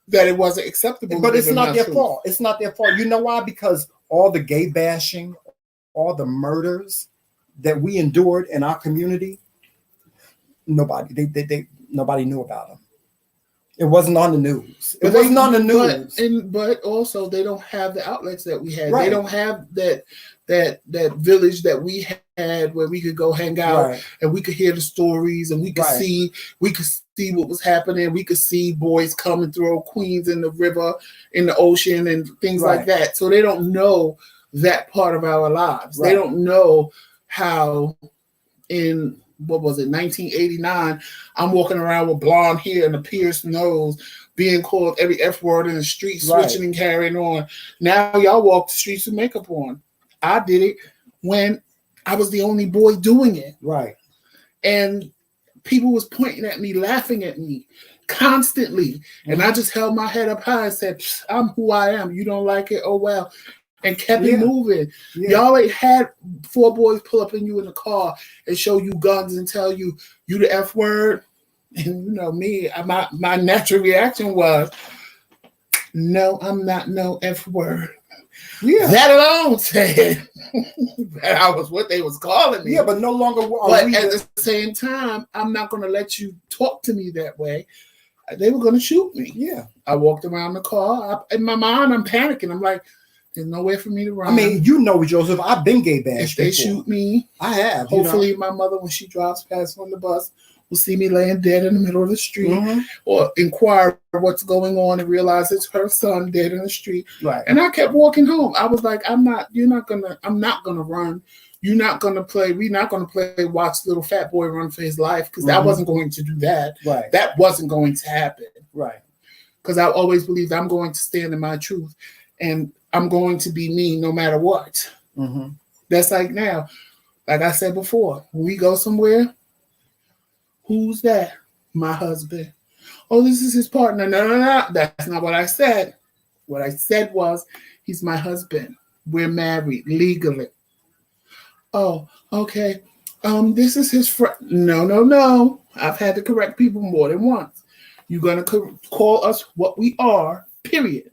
that it wasn't acceptable. But it's not their fault. It's not their fault. You know why? Because all the gay bashing, all the murders that we endured in our community, nobody knew about them. It wasn't on the news. It wasn't on the news. But also they don't have the outlets that we had. Right. They don't have that village that we had where we could go hang out and we could hear the stories and we could see what was happening. We could see boys come and throw queens in the river, in the ocean and things like that. So they don't know that part of our lives. Right. They don't know how in 1989, I'm walking around with blonde hair and a pierced nose, being called every F word in the street, switching and carrying on. Now y'all walk the streets with makeup on. I did it when I was the only boy doing it. Right. And people was pointing at me, laughing at me constantly. Mm-hmm. And I just held my head up high and said, I'm who I am. You don't like it? Oh, well. And kept it moving. Yeah. Y'all ain't had 4 boys pull up in you in the car and show you guns and tell you the F word. And you know me, my natural reaction was, no, I'm not no F word. Yeah. That alone said that I was what they was calling me. Yeah, but no longer. But at the same time, I'm not going to let you talk to me that way. They were going to shoot me. Yeah. I walked around the car. In my mind, I'm panicking. I'm like, there's nowhere for me to run. I mean, you know, Joseph, I've been gay bashed. If they shoot me, I have. Hopefully, my mother, when she drives past on the bus, will see me laying dead in the middle of the street, or inquire what's going on and realize it's her son dead in the street. Right. And I kept walking home. I was like, I'm not gonna run. You're not gonna play. We're not gonna play. Watch little fat boy run for his life because I wasn't going to do that. Right. That wasn't going to happen. Right. Because I always believed I'm going to stand in my truth, and I'm going to be me no matter what. Mm-hmm. That's like now, like I said before, when we go somewhere, who's that? My husband. Oh, this is his partner. No. That's not what I said. What I said was, he's my husband. We're married legally. Oh, okay. This is his friend. No. I've had to correct people more than once. You're going to call us what we are, period.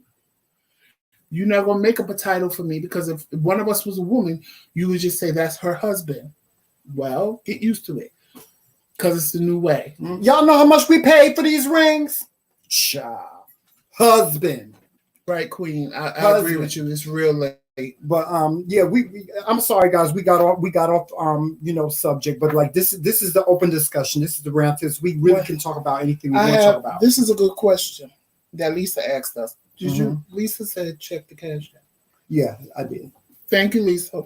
You're not going to make up a title for me because if one of us was a woman, you would just say that's her husband. Well, get used to it because it's the new way. Y'all know how much we paid for these rings? Child. Husband. Right, Queen. I agree with you. It's real late. But yeah, I'm sorry, guys. We got off subject. But like this is the open discussion. This is the round table. We really can talk about anything we want to talk about. This is a good question that Lisa asked us. Lisa said check the cash app. Yeah, I did. Thank you, Lisa.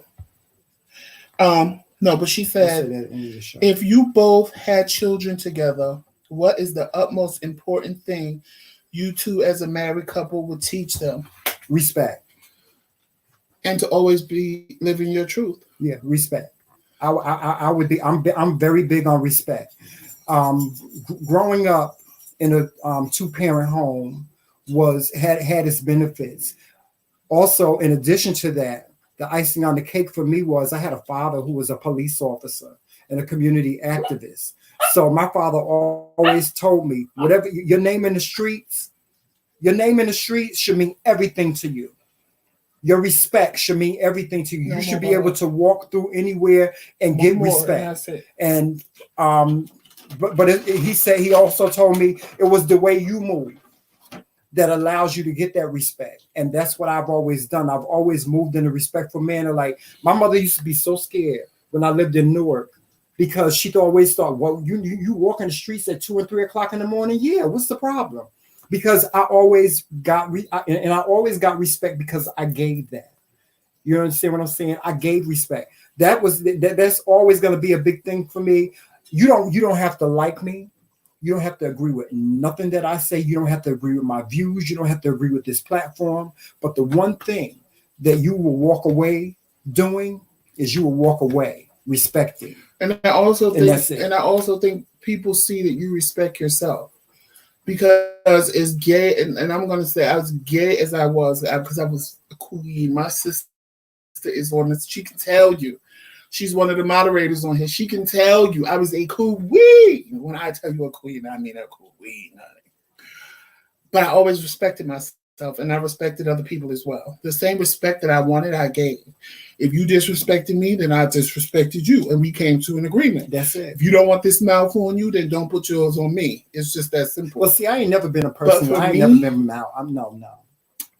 No, but she I said said, that at the end of the show. if you both had children together, what is the utmost important thing you two as a married couple would teach them? Respect. And to always be living your truth. Yeah, respect. I would be. I'm very big on respect. Growing up in a 2-parent home had its benefits. Also, in addition to that, the icing on the cake for me was I had a father who was a police officer and a community activist. So my father always told me, whatever your name in the streets should mean everything to you. Your respect should mean everything to you. You should be able to walk through anywhere and get respect. And he also told me it was the way you move that allows you to get that respect. And that's what I've always done. I've always moved in a respectful manner. Like my mother used to be so scared when I lived in Newark because she'd always thought, well, you walk in the streets at 2 and 3 o'clock in the morning. Yeah, what's the problem? Because I always got respect because I gave that. You understand what I'm saying? I gave respect. That's always going to be a big thing for me. You don't have to like me. You don't have to agree with nothing that I say. You don't have to agree with my views. You don't have to agree with this platform. But the one thing that you will walk away doing is you will walk away respecting. And I also think people see that you respect yourself. Because as gay, and I'm going to say as gay as I was, because I was a queen. My sister is on this. She can tell you. She's one of the moderators on here. She can tell you I was a queen. When I tell you a queen, I mean a queen, honey. But I always respected myself, and I respected other people as well. The same respect that I wanted, I gave. If you disrespected me, then I disrespected you, and we came to an agreement. That's it. If you don't want this mouth on you, then don't put yours on me. It's just that simple. Well, see, I ain't never been a person. I ain't never been mouth. No.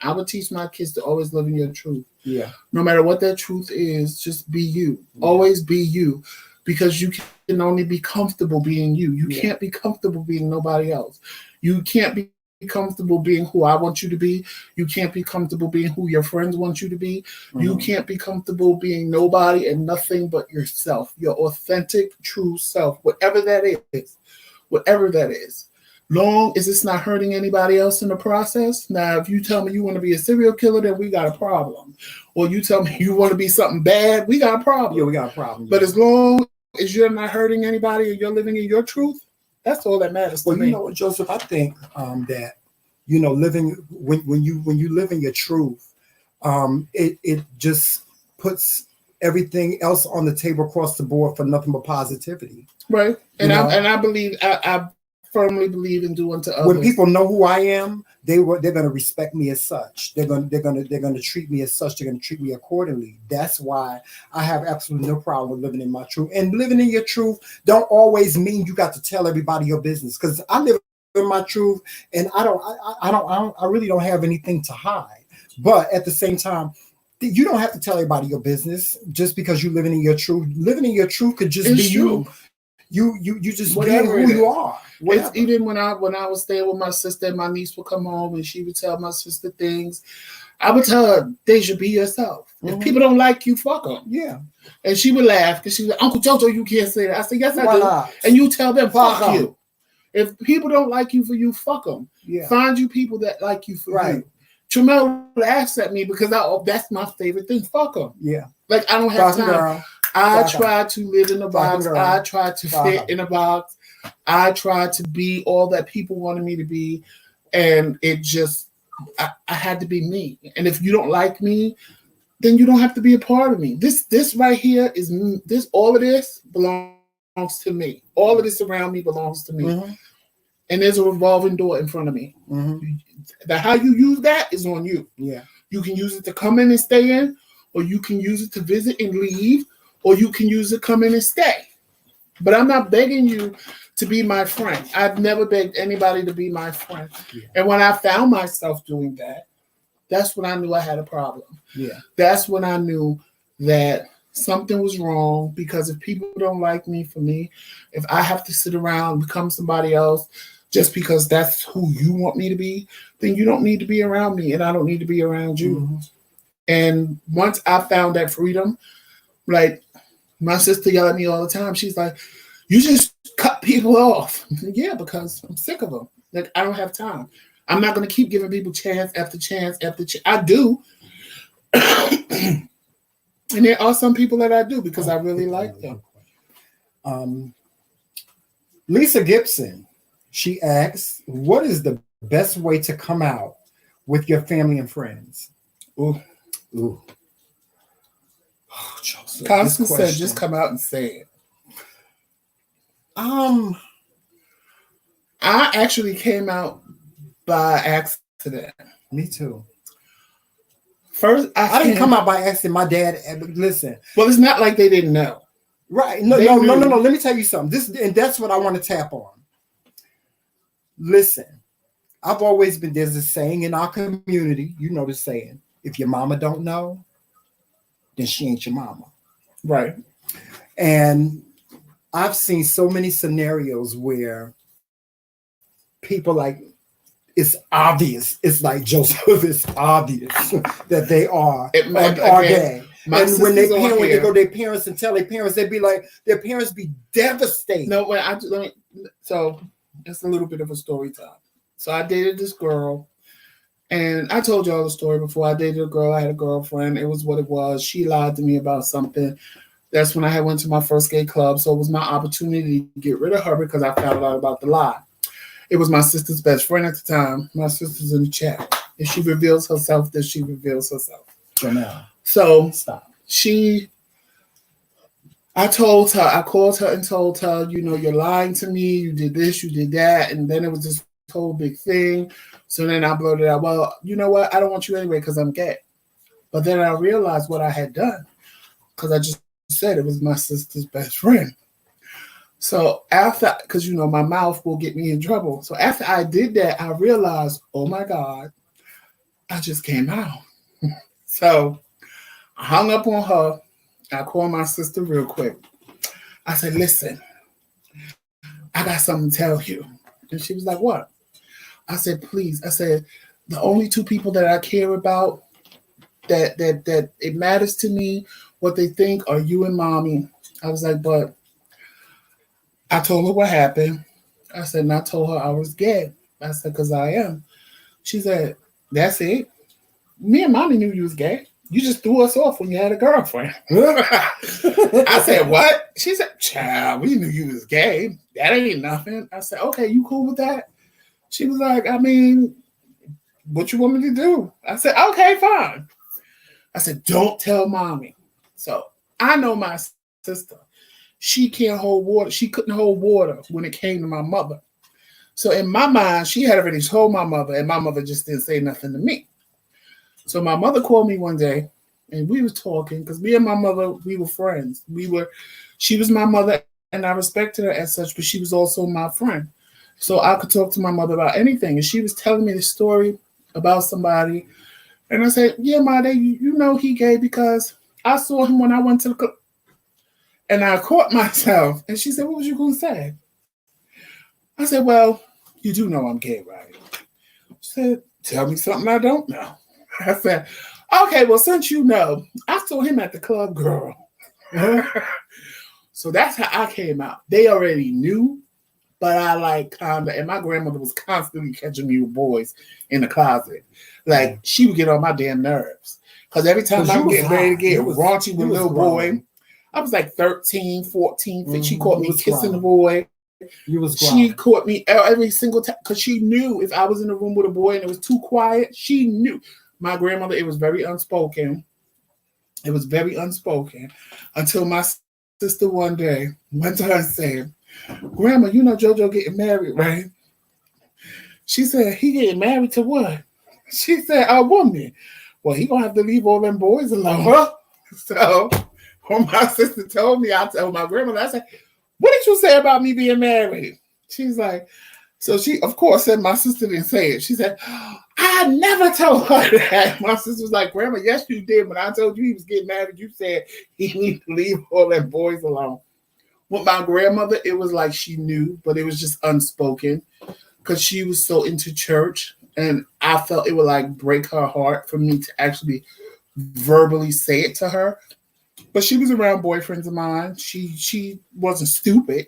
I would teach my kids to always live in your truth. Yeah. No matter what that truth is, just be you. Yeah. Always be you. Because you can only be comfortable being you. You can't be comfortable being nobody else. You can't be comfortable being who I want you to be. You can't be comfortable being who your friends want you to be. Mm-hmm. You can't be comfortable being nobody and nothing but yourself. Your authentic, true self. Whatever that is. Whatever that is. Long as it's not hurting anybody else in the process. Now, if you tell me you want to be a serial killer, then we got a problem. Or you tell me you want to be something bad, we got a problem. Yeah, we got a problem. But as long as you're not hurting anybody and you're living in your truth, that's all that matters to me. Well, you know what, Joseph, I think that, living when you live in your truth, it just puts everything else on the table across the board for nothing but positivity. Right. And I believe I firmly believe in doing to others. When people know who I am, they're going to respect me as such. They're going to treat me as such. They're going to treat me accordingly. That's why I have absolutely no problem with living in my truth. And living in your truth don't always mean you got to tell everybody your business. Because I live in my truth, and I really don't have anything to hide. But at the same time, you don't have to tell everybody your business just because you're living in your truth. Living in your truth could just be true. You just whatever being who you are. It's even when I was staying with my sister and my niece would come home and she would tell my sister things, I would tell her, they should be yourself. Mm-hmm. If people don't like you, fuck them. Yeah. And she would laugh because she was like, Uncle Jojo, you can't say that. I said, yes, I do. Not? And you tell them, fuck you. If people don't like you for you, fuck them. Yeah. Find you people that like you for you. Tramel laughs at me because that's my favorite thing. Fuck them. Yeah. Like, I don't have time. Girl. I try to live in a box. I try to fit in a box. I try to be all that people wanted me to be. And it just, I had to be me. And if you don't like me, then you don't have to be a part of me. This right here is this. All of this belongs to me. All of this around me belongs to me. Mm-hmm. And there's a revolving door in front of me. Mm-hmm. How you use that is on you. Yeah. You can use it to come in and stay in, or you can use it to visit and leave, or you can use it to come in and stay. But I'm not begging you to be my friend. I've never begged anybody to be my friend. Yeah. And when I found myself doing that, that's when I knew I had a problem. Yeah. That's when I knew that something was wrong, because if people don't like me for me, if I have to sit around and become somebody else just because that's who you want me to be, then you don't need to be around me and I don't need to be around you. Mm-hmm. And once I found that freedom, like my sister yelled at me all the time. She's like, you just cut people off. Yeah, because I'm sick of them. Like, I don't have time. I'm not going to keep giving people chance after chance after chance. I do. And there are some people that I do because I really like them. Lisa Gibson, she asks, what is the best way to come out with your family and friends? Ooh. Ooh. Oh, Joseph, Constance said, just come out and say it. I actually came out by accident. Me too. First, I didn't come out by accident. My dad, listen. Well, it's not like they didn't know. Right. No. Let me tell you something. And that's what I want to tap on. Listen, I've always been, there's a saying in our community, you know the saying, if your mama don't know, then she ain't your mama. Right. And I've seen so many scenarios where people like, it's obvious. It's like, Joseph, it's obvious that they are gay. And when they go to their parents and tell their parents, they'd be like, their parents be devastated. No, so it's a little bit of a story time. So I dated this girl, and I told y'all the story before. I dated a girl. I had a girlfriend. It was what it was. She lied to me about something. That's when I had went to my first gay club. So it was my opportunity to get rid of her because I found out about the lie. It was my sister's best friend at the time. My sister's in the chat. If she reveals herself, then she reveals herself. So stop. I told her, I called her and told her, you're lying to me. You did this, you did that. And then it was this whole big thing. So then I blurted out, well, you know what? I don't want you anyway because I'm gay. But then I realized what I had done because I just said it was my sister's best friend. So after, because my mouth will get me in trouble. So after I did that, I realized, oh my God, I just came out. So I hung up on her. I called my sister real quick. I said, listen, I got something to tell you. And she was like, what? I said, please. I said, the only two people that I care about, that it matters to me, what they think, are you and mommy. I was like, but I told her what happened. I said, and I told her I was gay. I said, because I am. She said, that's it? Me and mommy knew you was gay. You just threw us off when you had a girlfriend. I said, what? She said, child, we knew you was gay. That ain't nothing. I said, okay, you cool with that? She was like, I mean, what you want me to do? I said, okay, fine. I said, don't tell mommy. So I know my sister. She can't hold water. She couldn't hold water when it came to my mother. So in my mind, she had already told my mother, and my mother just didn't say nothing to me. So my mother called me one day, and we was talking because me and my mother, we were friends. She was my mother, and I respected her as such, but she was also my friend. So I could talk to my mother about anything. And she was telling me the story about somebody. And I said, yeah, Ma, you know he gay because I saw him when I went to the club. And I caught myself. And she said, what was you going to say? I said, well, you do know I'm gay, right? She said, tell me something I don't know. I said, okay, well, since you know, I saw him at the club, girl. So that's how I came out. They already knew, but I and my grandmother was constantly catching me with boys in the closet. Like, she would get on my damn nerves. Because every time I was getting ready to get raunchy with a little boy, I was like 13, 14. Mm-hmm. She caught me kissing the boy. She caught me every single time because she knew if I was in the room with a boy and it was too quiet, she knew. My grandmother, it was very unspoken. It was very unspoken until my sister one day went to her and said, Grandma, you know JoJo getting married, right? She said, he getting married to what? She said, a woman. Well, he gonna have to leave all them boys alone. So when my sister told me, I told my grandmother, I said, what did you say about me being married? She's like, so she, of course, said my sister didn't say it. She said, I never told her that. My sister was like, Grandma, yes, you did. When I told you he was getting married, you said he needed to leave all them boys alone. With my grandmother, it was like she knew, but it was just unspoken because she was so into church. And I felt it would like break her heart for me to actually verbally say it to her. But she was around boyfriends of mine. She wasn't stupid.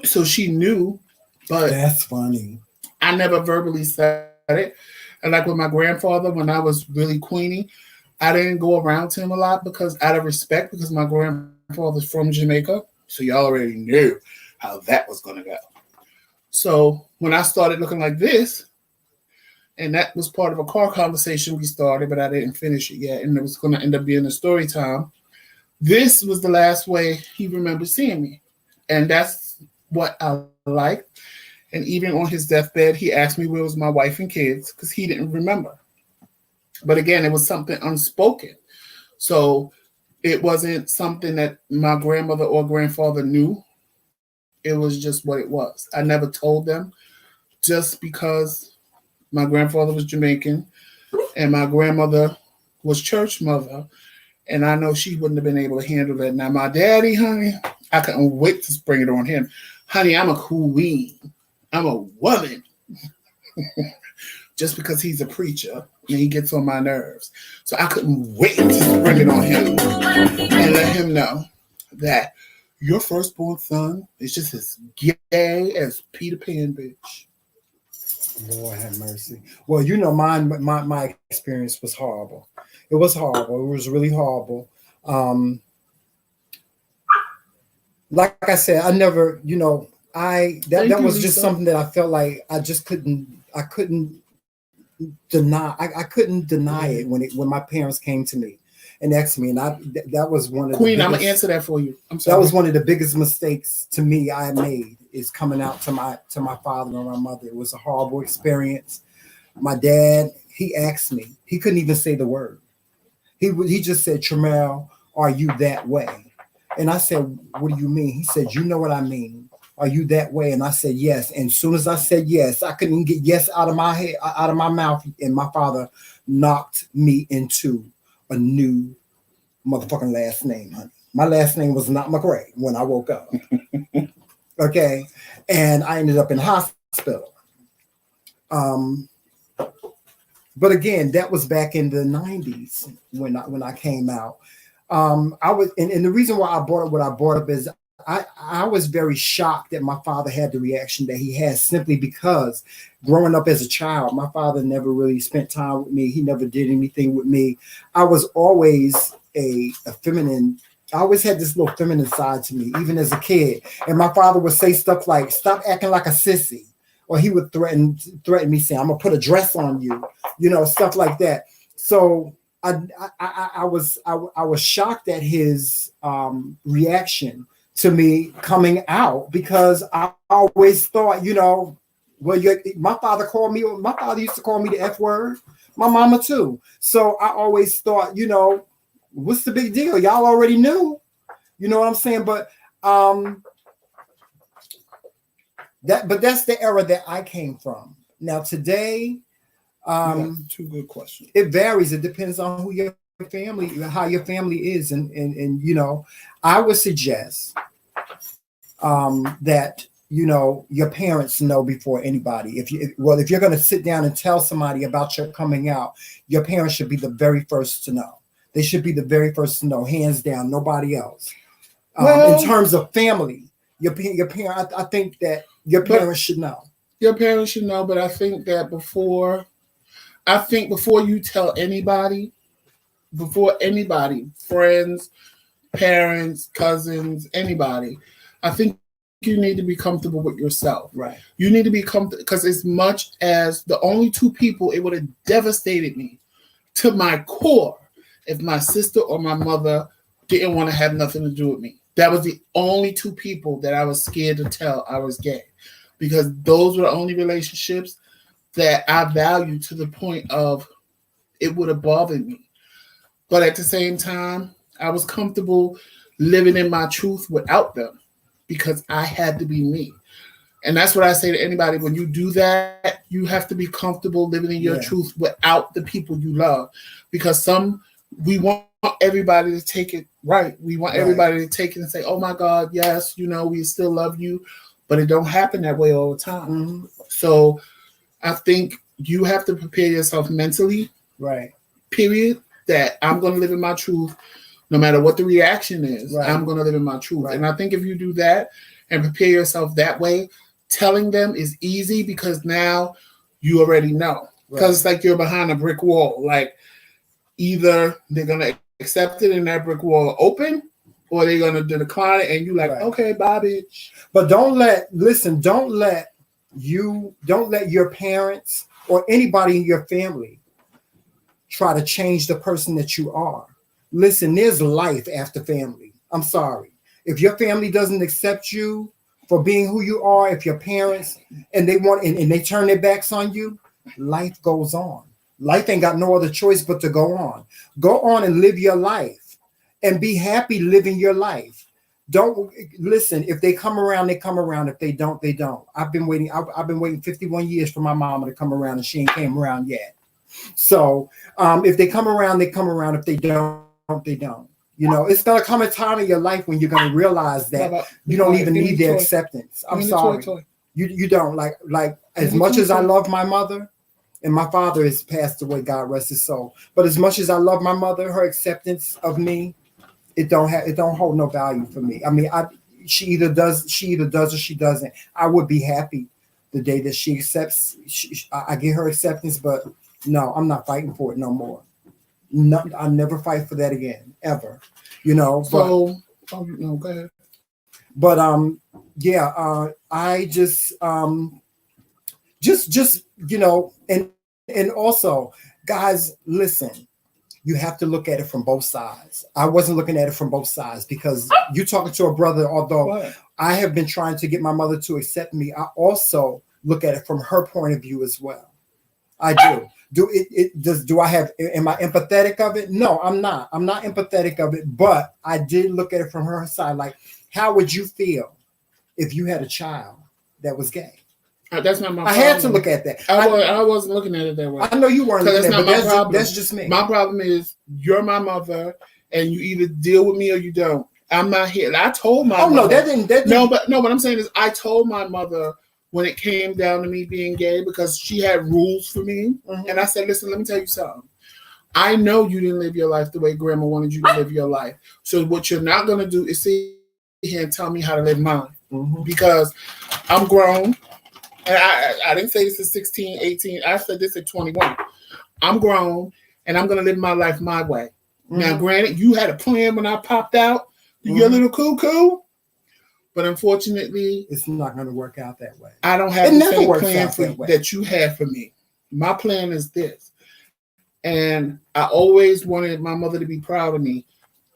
So she knew, but that's funny. I never verbally said it. And like with my grandfather, when I was really queenie, I didn't go around to him a lot because out of respect, because my grandfather's from Jamaica. So y'all already knew how that was going to go. So when I started looking like this, and that was part of a car conversation we started, but I didn't finish it yet. And it was going to end up being a story time. This was the last way he remembered seeing me. And that's what I liked. And even on his deathbed, he asked me where was my wife and kids because he didn't remember. But again, it was something unspoken. So it wasn't something that my grandmother or grandfather knew. It was just what it was. I never told them just because my grandfather was Jamaican and my grandmother was church mother. And I know she wouldn't have been able to handle that. Now, my daddy, honey, I couldn't wait to spring it on him. Honey, I'm a queen. I'm a woman. Just because he's a preacher and he gets on my nerves. So I couldn't wait to spring it on him and let him know that your firstborn son is just as gay as Peter Pan, bitch. Lord have mercy. Well, you know, my experience was horrible. It was horrible. It was really horrible. Like I said, I never, you know, that was just something that I felt like I couldn't deny. I couldn't deny it when my parents came to me and asked me, and that was one of Queen, I'm gonna answer that for you. I'm sorry. That was one of the biggest mistakes to me I made, is coming out to my father and my mother. It was a horrible experience. My dad, he asked me. He couldn't even say the word. He just said, Tremel, are you that way? And I said, what do you mean? He said, you know what I mean. Are you that way? And I said, yes. And as soon as I said yes, I couldn't even get yes out of my head, out of my mouth. And my father knocked me into a new motherfucking last name, honey. My last name was not McRae when I woke up. Okay. And I ended up in hospital. But again, that was back in the 90s when I came out. I was, and the reason why I brought up what I brought up is I was very shocked that my father had the reaction that he had, simply because growing up as a child, my father never really spent time with me. He never did anything with me. I was always a feminine. I always had this little feminine side to me, even as a kid. And my father would say stuff like, stop acting like a sissy. Or he would threaten me, saying, I'm gonna put a dress on you, you know, stuff like that. So I was shocked at his reaction to me coming out, because I always thought, you know, well, my father used to call me the F word, my mama too. So I always thought, you know, what's the big deal? Y'all already knew, you know what I'm saying? But that's the era that I came from. Now today, two good questions. It varies. It depends on who your family, how your family is, and you know, I would suggest that, you know, your parents know before anybody. If you're going to sit down and tell somebody about your coming out, your parents should be the very first to know. They should be the very first to know, hands down, nobody else. In terms of family, your parent, I think that your parents should know. Your parents should know, but I think that before you tell anybody, friends, parents, cousins, anybody, I think you need to be comfortable with yourself. Right. You need to be comfortable, because as much as the only two people, it would have devastated me to my core if my sister or my mother didn't want to have nothing to do with me. That was the only two people that I was scared to tell I was gay, because those were the only relationships that I valued to the point of it would have bothered me. But at the same time, I was comfortable living in my truth without them, because I had to be me. And that's what I say to anybody. When you do that, you have to be comfortable living in your truth without the people you love. Because we want everybody to take it right. We want everybody to take it and say, oh my God, yes, you know, we still love you. But it don't happen that way all the time. Mm-hmm. So I think you have to prepare yourself mentally. Right. period, that I'm going to live in my truth no matter what the reaction is. Right. I'm going to live in my truth. Right. And I think if you do that and prepare yourself that way, telling them is easy because now you already know. Because it's like you're behind a brick wall. Like either they're going to accept it and that brick wall open, or they're going to decline it and you like, okay, bye, bitch. But don't let your parents or anybody in your family try to change the person that you are. Listen, there's life after family. I'm sorry. If your family doesn't accept you for being who you are, if your parents and they turn their backs on you, life goes on. Life ain't got no other choice but to go on. Go on and live your life and be happy living your life. Don't listen. If they come around, they come around. If they don't, they don't. I've been waiting 51 years for my mama to come around and she ain't came around yet. So if they come around, they come around. If they don't, they don't. You know, it's gonna come a time in your life when you're gonna realize that you don't even need their acceptance. I'm sorry. You don't like as much as I love my mother, and my father has passed away, God rest his soul. But as much as I love my mother, her acceptance of me, it don't hold no value for me. I mean, she either does or she doesn't. I would be happy the day that she accepts. I get her acceptance, but no, I'm not fighting for it no more. No, I'll never fight for that again, ever. You know. So, go ahead. But I just you know, and also, guys, listen. You have to look at it from both sides. I wasn't looking at it from both sides because you're talking to a brother, although I have been trying to get my mother to accept me. I also look at it from her point of view as well. I do. Am I empathetic of it? No, I'm not. I'm not empathetic of it, but I did look at it from her side. Like, how would you feel if you had a child that was gay? That's not my problem. I had to look at that. I wasn't looking at it that way. I know you weren't looking at it, but problem. That's just me. My problem is you're my mother and you either deal with me or you don't. I'm not here. And I told my mother. No, that didn't. No, what I'm saying is I told my mother when it came down to me being gay because she had rules for me. Mm-hmm. And I said, listen, let me tell you something. I know you didn't live your life the way grandma wanted you to live your life. So what you're not going to do is sit here and tell me how to live mine. Mm-hmm. Because I'm grown. And I didn't say this at 16, 18. I said this at 21. I'm grown, and I'm going to live my life my way. Mm-hmm. Now, granted, you had a plan when I popped out. Mm-hmm. You're a little cuckoo. But unfortunately, it's not going to work out that way. I don't have the same plan that you had for me. My plan is this. And I always wanted my mother to be proud of me,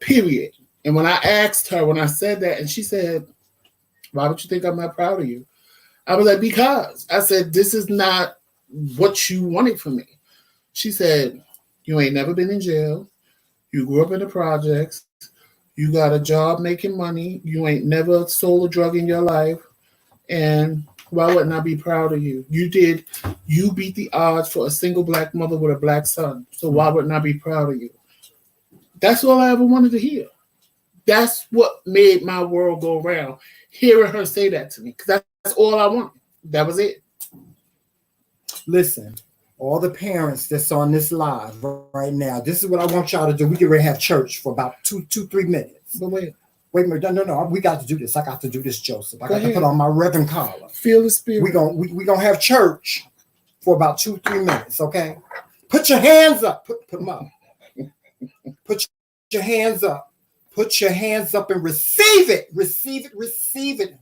period. And when I asked her, when I said that, and she said, why would you think I'm not proud of you? I was like, because. I said, this is not what you wanted from me. She said, you ain't never been in jail. You grew up in the projects. You got a job making money. You ain't never sold a drug in your life. And why wouldn't I be proud of you? You beat the odds for a single black mother with a black son. So why wouldn't I be proud of you? That's all I ever wanted to hear. That's what made my world go around. Hearing her say that to me. Because that's all I wanted. That was it. Listen, all the parents that's on this live right now, this is what I want y'all to do. We get ready to have church for about 2-3 minutes. But wait a minute. No. We got to do this. I got to do this, Joseph. I got to put on my reverend collar. Feel the spirit. We gonna have church for about 2-3 minutes, okay? Put your hands up. Put them up. Put your hands up. Put your hands up and receive it. Receive it.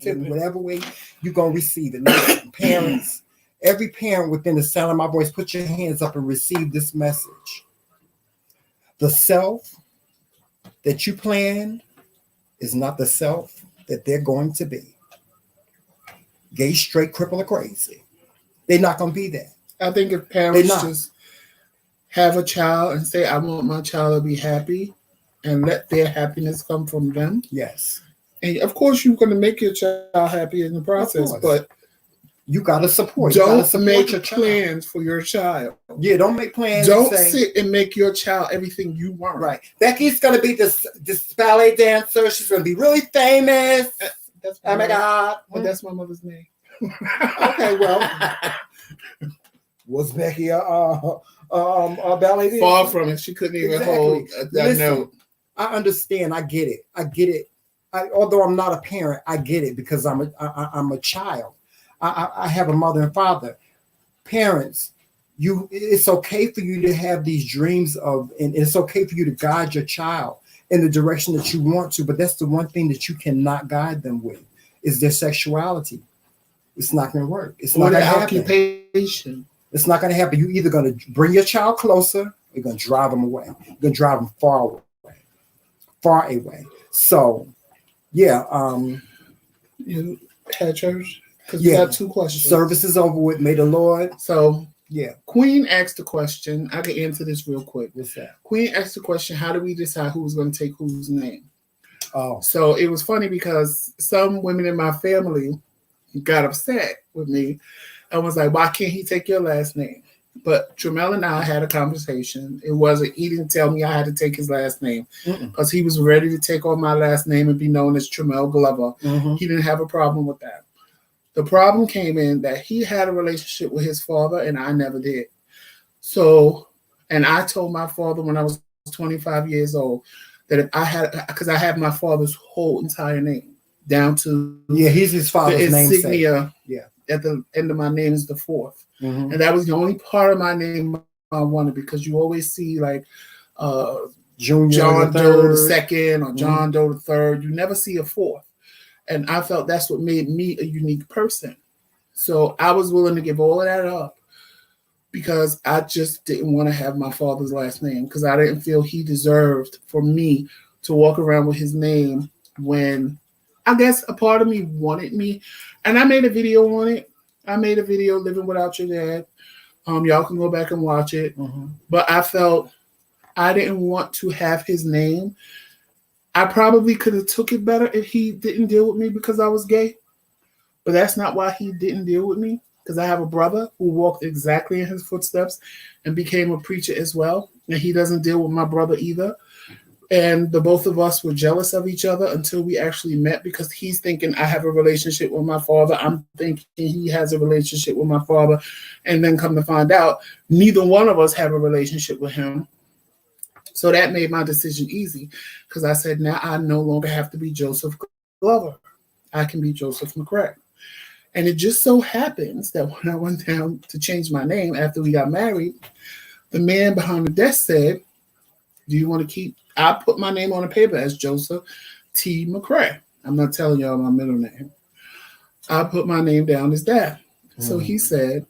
In whatever way you're going to receive it. Listen, parents, every parent within the sound of my voice, put your hands up and receive this message. The self that you planned is not the self that they're going to be. Gay, straight, cripple, or crazy. They're not going to be that. I think if parents just have a child and say, I want my child to be happy, and let their happiness come from them. Yes. And of course, you're going to make your child happy in the process, but you got to support. Don't make plans for your child. Yeah, don't make plans. Don't sit and make your child everything you want. Right. Becky's going to be this ballet dancer. She's going to be really famous. Oh my God. Well, that's my mother's name. Okay, well. Was Becky a ballet dancer. Far from it. She couldn't even hold that note. I understand. I get it. Although I'm not a parent, I get it because I'm a child. I have a mother and father. Parents, it's okay for you to have these dreams and it's okay for you to guide your child in the direction that you want to, but that's the one thing that you cannot guide them with is their sexuality. It's not going to work. It's not going to happen. Occupation. It's not going to happen. You're either going to bring your child closer, or you're going to drive them away. You're going to drive them far away. So, yeah. You had church? Because we got 2 questions. Service is over with. May the Lord. So, yeah. Queen asked the question. I can answer this real quick. What's that? Queen asked the question, how do we decide who's going to take whose name? Oh. So it was funny because some women in my family got upset with me and was like, why can't he take your last name? But Tramel and I had a conversation. He didn't tell me I had to take his last name because he was ready to take on my last name and be known as Tramel Glover. He didn't have a problem with that. The problem came in that he had a relationship with his father and I never did. So, and I told my father when I was 25 years old that if I had, because I have my father's whole entire name down to he's his father's the insignia. Yeah, at the end of my name is the 4th, and that was the only part of my name I wanted because you always see like Junior John Doe the second or John Doe the third. You never see a 4th, and I felt that's what made me a unique person. So I was willing to give all of that up because I just didn't want to have my father's last name because I didn't feel he deserved for me to walk around with his name when I guess a part of me wanted me. And I made a video on it. I made a video, Living Without Your Dad. Y'all can go back and watch it. But I felt I didn't want to have his name. I probably could have took it better if he didn't deal with me because I was gay. But that's not why he didn't deal with me. Because I have a brother who walked exactly in his footsteps and became a preacher as well. And he doesn't deal with my brother either. And the both of us were jealous of each other until we actually met because he's thinking I have a relationship with my father. I'm thinking he has a relationship with my father. And then come to find out, neither one of us have a relationship with him. So that made my decision easy because I said, now I no longer have to be Joseph Glover. I can be Joseph McRae. And it just so happens that when I went down to change my name after we got married, the man behind the desk said, do you want to keep, I put my name on the paper as Joseph T. McRae. I'm not telling y'all my middle name. I put my name down as that. So he said,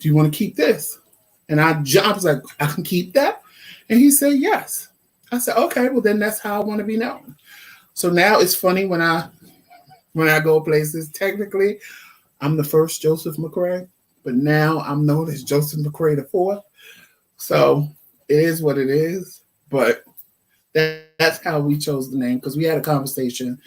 do you want to keep this? And I was like, I can keep that? And he said, yes. I said, okay, well then that's how I want to be known. So now it's funny when I go places, technically, I'm the first Joseph McRae, but now I'm known as Joseph McRae the 4th. So it is what it is, but that's how we chose the name because we had a conversation.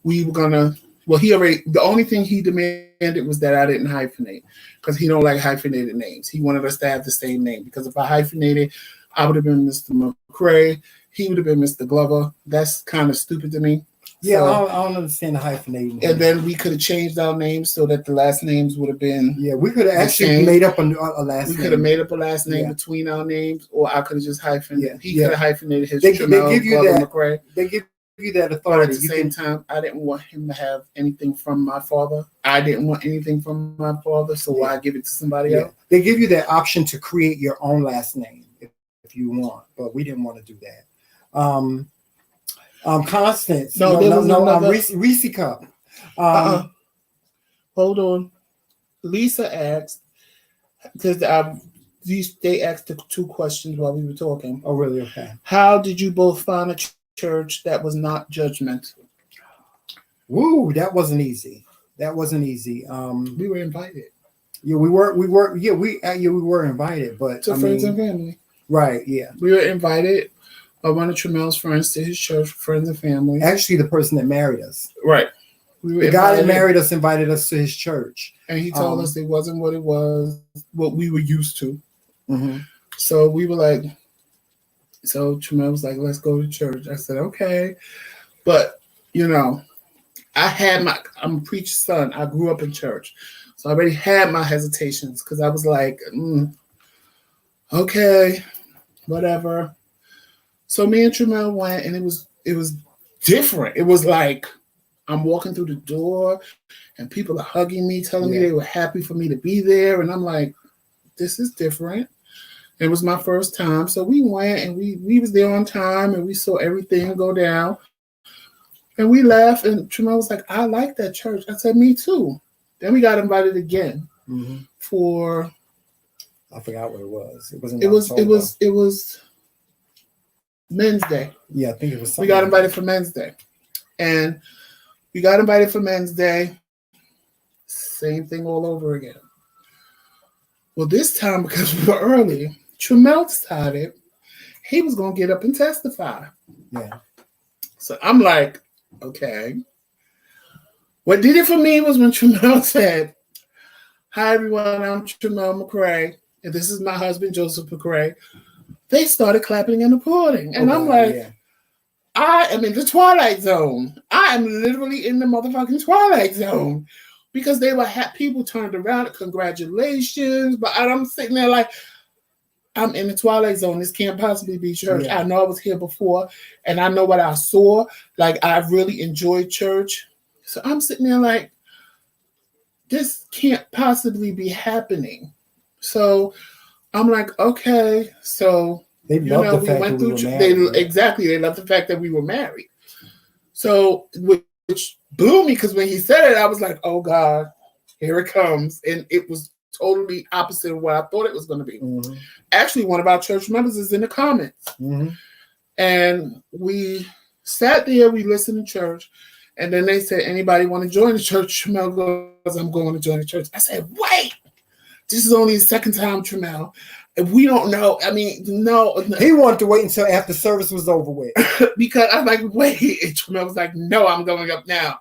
We were gonna, the only thing he demanded was that I didn't hyphenate because he don't like hyphenated names. He wanted us to have the same name because if I hyphenated, I would have been Mr. McRae. He would have been Mr. Glover. That's kind of stupid to me. Yeah, so, I don't understand the hyphenating. And then we could have changed our names so that the last names would have been. Yeah, we could have actually made up a last name. We could have made up a last name between our names, or I could have just hyphenated. He could have hyphenated his Tramel McRae. They give you that authority. But at the same time, I didn't want him to have anything from my father. I didn't want anything from my father, so why give it to somebody else? They give you that option to create your own last name if you want, but we didn't want to do that. Constance. No, Reese Cup. Hold on. Lisa asked, because they asked the 2 questions while we were talking. Oh, really? Okay. How did you both find a church that was not judgmental? Woo, that wasn't easy. We were invited. Yeah, we were invited, but to friends and family. Right, yeah. We were invited by one of Tramel's friends to his church, friends and family. Actually, the person that married us. Right. The guy that married us invited us to his church. And he told us it wasn't what it was, what we were used to. So we were like, so Tramel was like, let's go to church. I said, okay. But, I'm a preacher's son. I grew up in church. So I already had my hesitations because I was like, Okay, whatever. So me and Tramel went, and it was different. It was like I'm walking through the door, and people are hugging me, telling me they were happy for me to be there, and I'm like, this is different. It was my first time, so we went, and we was there on time, and we saw everything go down, and we left. And Tramel was like, I like that church. I said, me too. Then we got invited again for. I forgot what it was. It was Men's Day. Yeah, I think it was. We got invited for Men's Day, and we got invited for Men's Day. Same thing all over again. Well, this time, because we were early, Tramel decided he was going to get up and testify. Yeah. So I'm like, okay. What did it for me was when Tramel said, hi, everyone, I'm Tramel McRae, and this is my husband, Joseph McRae. They started clapping and applauding. And I'm like, I am in the Twilight Zone. I am literally in the motherfucking Twilight Zone. Because they were people turned around, congratulations. But I'm sitting there like, I'm in the Twilight Zone. This can't possibly be church. Yeah. I know I was here before, and I know what I saw. Like, I really enjoyed church. So I'm sitting there like, this can't possibly be happening. So I'm like, okay. So, they love the fact that we were married. Exactly. They love the fact that we were married. So, which blew me, because when he said it, I was like, oh God, here it comes. And it was totally opposite of what I thought it was going to be. Actually, one of our church members is in the comments. And we sat there, we listened to church, and then they said, anybody want to join the church? Tramel goes, I'm going to join the church. I said, wait, this is only the second time, Tramel. If we don't know, I mean, no. He wanted to wait until after service was over with. Because I'm like, wait. And Tramel was like, no, I'm going up now.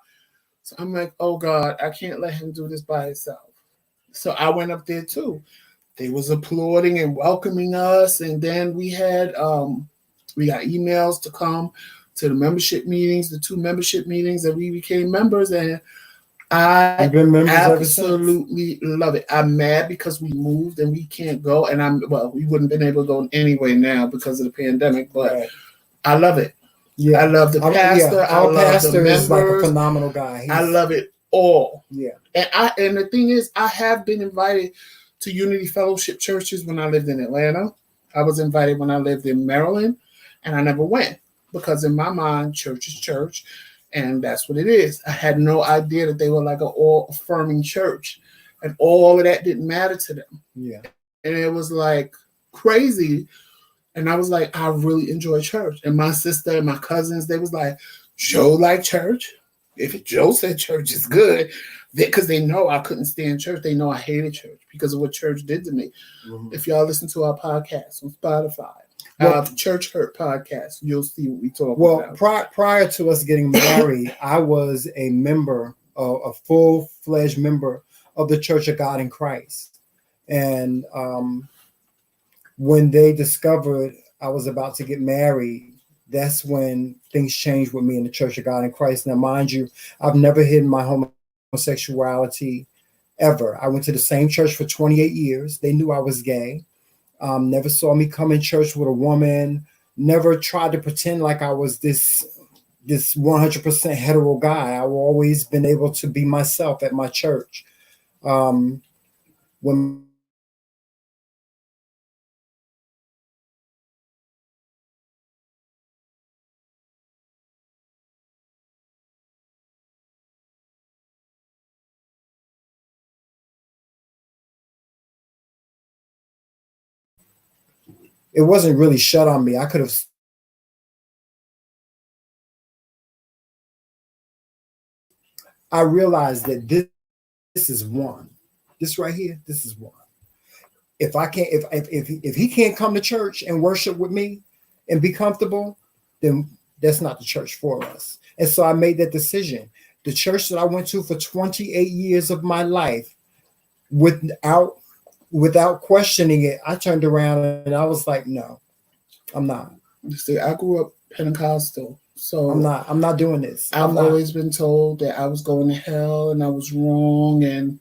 So I'm like, oh God, I can't let him do this by himself. So I went up there too. They was applauding and welcoming us. And then we had, we got emails to come to the membership meetings, the 2 membership meetings, and we became members. And I absolutely love it. I'm mad because we moved and we can't go. And we wouldn't have been able to go anyway now because of the pandemic, but I love it. Yeah. I love the pastor. Our pastor is like a phenomenal guy. I love it all. Yeah. And the thing is, I have been invited to Unity Fellowship churches when I lived in Atlanta. I was invited when I lived in Maryland, and I never went because in my mind, church is church. And that's what it is. I had no idea that they were like an all-affirming church. And all of that didn't matter to them. Yeah. And it was like crazy. And I was like, I really enjoy church. And my sister and my cousins, they was like, Joe like church. If Joe said church is good, because they know I couldn't stand church. They know I hated church because of what church did to me. If y'all listen to our podcast on Spotify, Church Hurt podcast, you'll see what we talk about. Well, prior to us getting married, I was a member, a full-fledged member of the Church of God in Christ. And when they discovered I was about to get married, that's when things changed with me in the Church of God in Christ. Now, mind you, I've never hidden my homosexuality ever. I went to the same church for 28 years. They knew I was gay. Never saw me come in church with a woman. Never tried to pretend like I was this 100% hetero guy. I've always been able to be myself at my church. When it wasn't really shut on me. I could have. I realized that this is one. This right here, this is one. If I can't, if he can't come to church and worship with me and be comfortable, then that's not the church for us. And so I made that decision. The church that I went to for 28 years of my life, without questioning it, I turned around and I was like, no, I'm not. See, I grew up Pentecostal, so I'm not doing this. I've always been told that I was going to hell and I was wrong. And,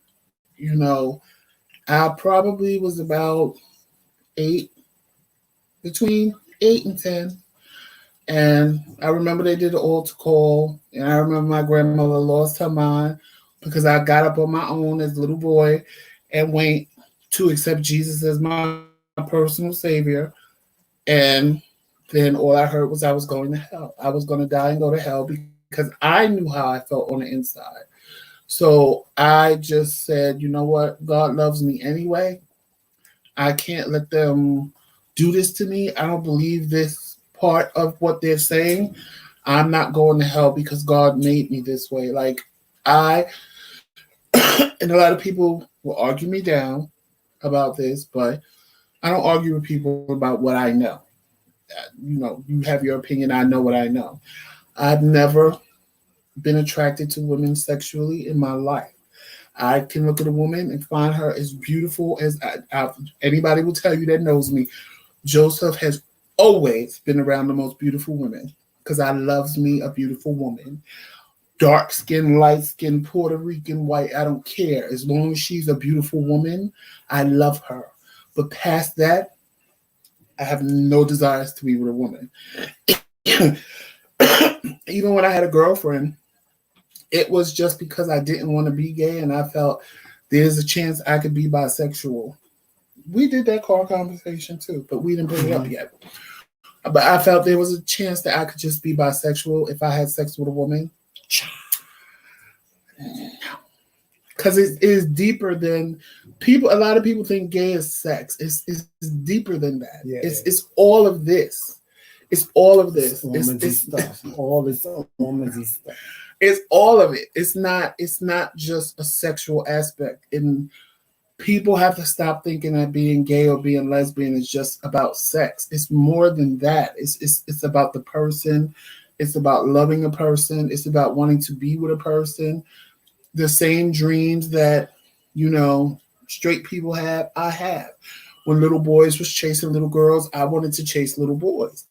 I probably was about 8 between 8 and 10. And I remember they did the altar call, and I remember my grandmother lost her mind because I got up on my own as a little boy and went to accept Jesus as my personal savior. And then all I heard was I was going to hell. I was going to die and go to hell because I knew how I felt on the inside. So I just said, you know what? God loves me anyway. I can't let them do this to me. I don't believe this part of what they're saying. I'm not going to hell because God made me this way. Like I, and a lot of people will argue me down about this, but I don't argue with people about what I know. You have your opinion. I know what I know. I've never been attracted to women sexually in my life. I can look at a woman and find her as beautiful as anybody will tell you that knows me. Joseph has always been around the most beautiful women because I loves me a beautiful woman. Dark skin, light skin, Puerto Rican, white, I don't care. As long as she's a beautiful woman, I love her. But past that, I have no desires to be with a woman. Even when I had a girlfriend, it was just because I didn't want to be gay and I felt there's a chance I could be bisexual. We did that car conversation too, but we didn't bring it up yet. But I felt there was a chance that I could just be bisexual if I had sex with a woman. Because it is deeper than people. A lot of people think gay is sex. It's deeper than that. Yeah, it's all of this. It's all of this. It's stuff. All this womanly stuff. It's all of it. It's not just a sexual aspect. And people have to stop thinking that being gay or being lesbian is just about sex. It's more than that. It's about the person. It's about loving a person. It's about wanting to be with a person. The same dreams that, straight people have, I have. When little boys was chasing little girls, I wanted to chase little boys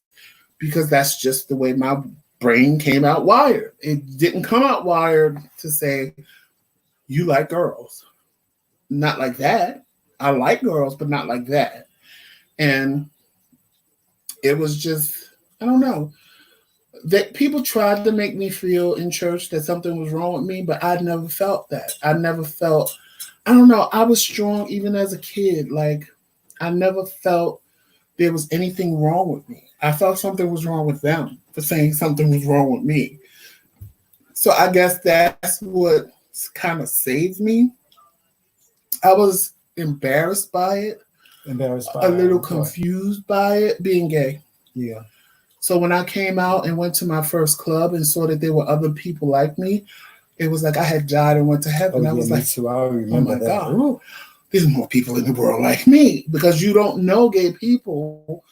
because that's just the way my brain came out wired. It didn't come out wired to say, you like girls. Not like that. I like girls, but not like that. And it was just, I don't know. That people tried to make me feel in church that something was wrong with me, but I never felt that. I never felt, I don't know, I was strong even as a kid. Like, I never felt there was anything wrong with me. I felt something was wrong with them for saying something was wrong with me. So I guess that's what kind of saved me. I was embarrassed by it. A little confused by it, being gay. Yeah. So when I came out and went to my first club and saw that there were other people like me, it was like I had died and went to heaven. I was like, oh my God, ooh, there's more people in the world like me because you don't know gay people.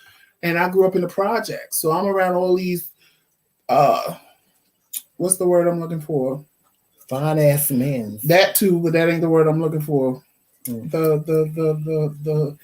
And I grew up in the projects. So I'm around all these, what's the word I'm looking for? Fine ass men. That too, but that ain't the word I'm looking for. The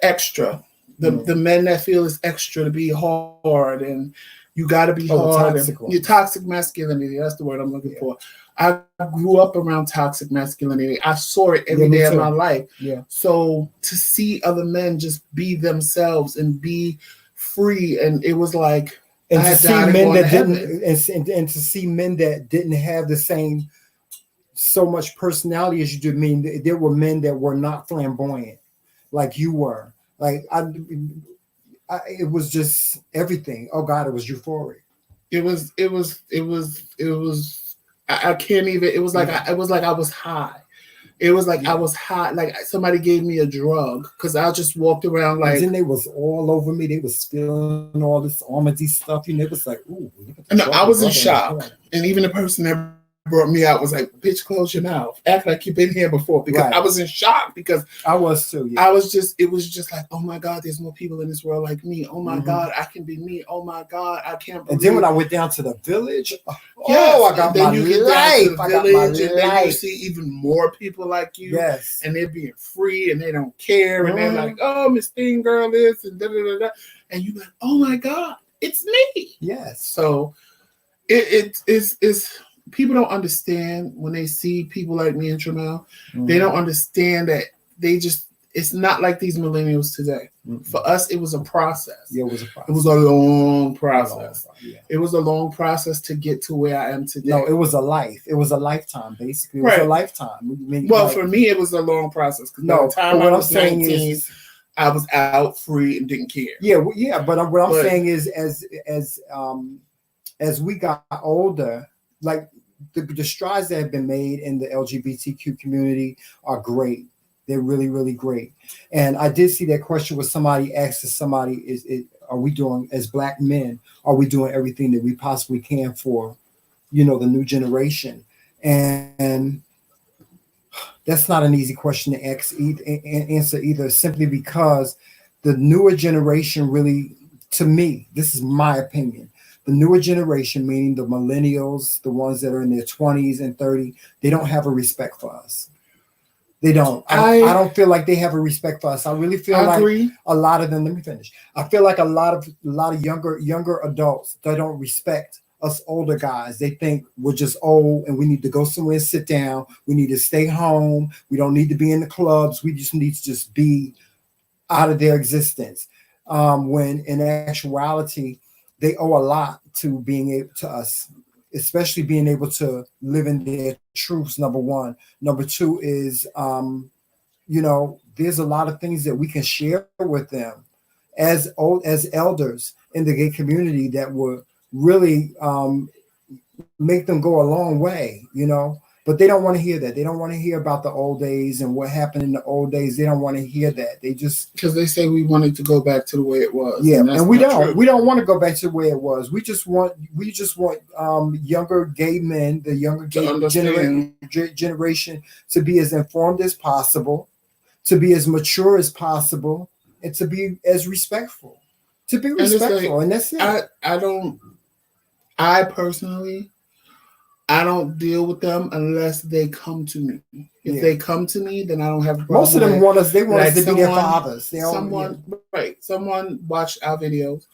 extra. The men that feel it's extra to be hard and you got to be hard. Your toxic masculinity. That's the word I'm looking for. I grew up around toxic masculinity. I saw it every day of my life. Yeah. So to see other men just be themselves and be free, and it was like, and to see men that didn't, and to see men that didn't have the same so much personality as you did. I mean, there were men that were not flamboyant like you were. Like it was just everything. Oh God, it was euphoric. It was. I can't even. It was like I was high. It was like I was high. Like somebody gave me a drug because I just walked around like. And then they was all over me. They was spilling all this Almond-y stuff. It was like, ooh. No, I was in shock, and even the person that brought me out was like, bitch, close your mouth. Act like you've been here before. Because I was in shock because I was too. Yeah. It was just like, oh my God, there's more people in this world like me. Oh my God, I can be me. Oh my God, I can't believe. And then when I went down to the village, I got my life. I got my life. And then you see even more people like you. Yes. And they're being free and they don't care. And they're like, oh, Miss Thing Girl this and da da da da. And you're like, oh my God, it's me. Yes. So it's people don't understand when they see people like me and Tramel. They don't understand that It's not like these millennials today. Mm-mm. For us, it was a process. Yeah, it was a process. It was a long process. Yeah. It was a long process to get to where I am today. No, it was a life. It was a lifetime, basically. It was a lifetime. Well, for me, it was a long process. No, by the time what I I'm was saying 19, is, I was out free and didn't care. Yeah, but what I'm saying is, as we got older, like the strides that have been made in the LGBTQ community are great. They're really, really great. And I did see that question where somebody asked somebody, are we doing, as Black men, are we doing everything that we possibly can for, the new generation? And that's not an easy question to answer either, simply because the newer generation really, to me, this is my opinion, the newer generation, meaning the millennials, the ones that are in their 20s and 30s, they don't have a respect for us. They don't. I don't feel like they have a respect for us. I really feel like a lot of them. Let me finish. I feel like a lot of younger adults, they don't respect us older guys. They think we're just old and we need to go somewhere and sit down. We need to stay home. We don't need to be in the clubs. We just need to just be out of their existence. When in actuality, they owe a lot to being able to us, especially being able to live in their truths, number one. Number two is, there's a lot of things that we can share with them as elders in the gay community that would really make them go a long way, but they don't want to hear that. They don't want to hear about the old days and what happened in the old days. They don't want to hear that. They just, because they say we wanted to go back to the way it was. Yeah, and we don't. True. We don't want to go back to the way it was. We just want younger gay men, the younger gay generation, to be as informed as possible, to be as mature as possible, and to be as respectful. To be respectful, and that's it. I personally, I don't deal with them unless they come to me. If they come to me, then I don't have a problem. Most of them want us. They want us to be their fathers. Someone watched our videos,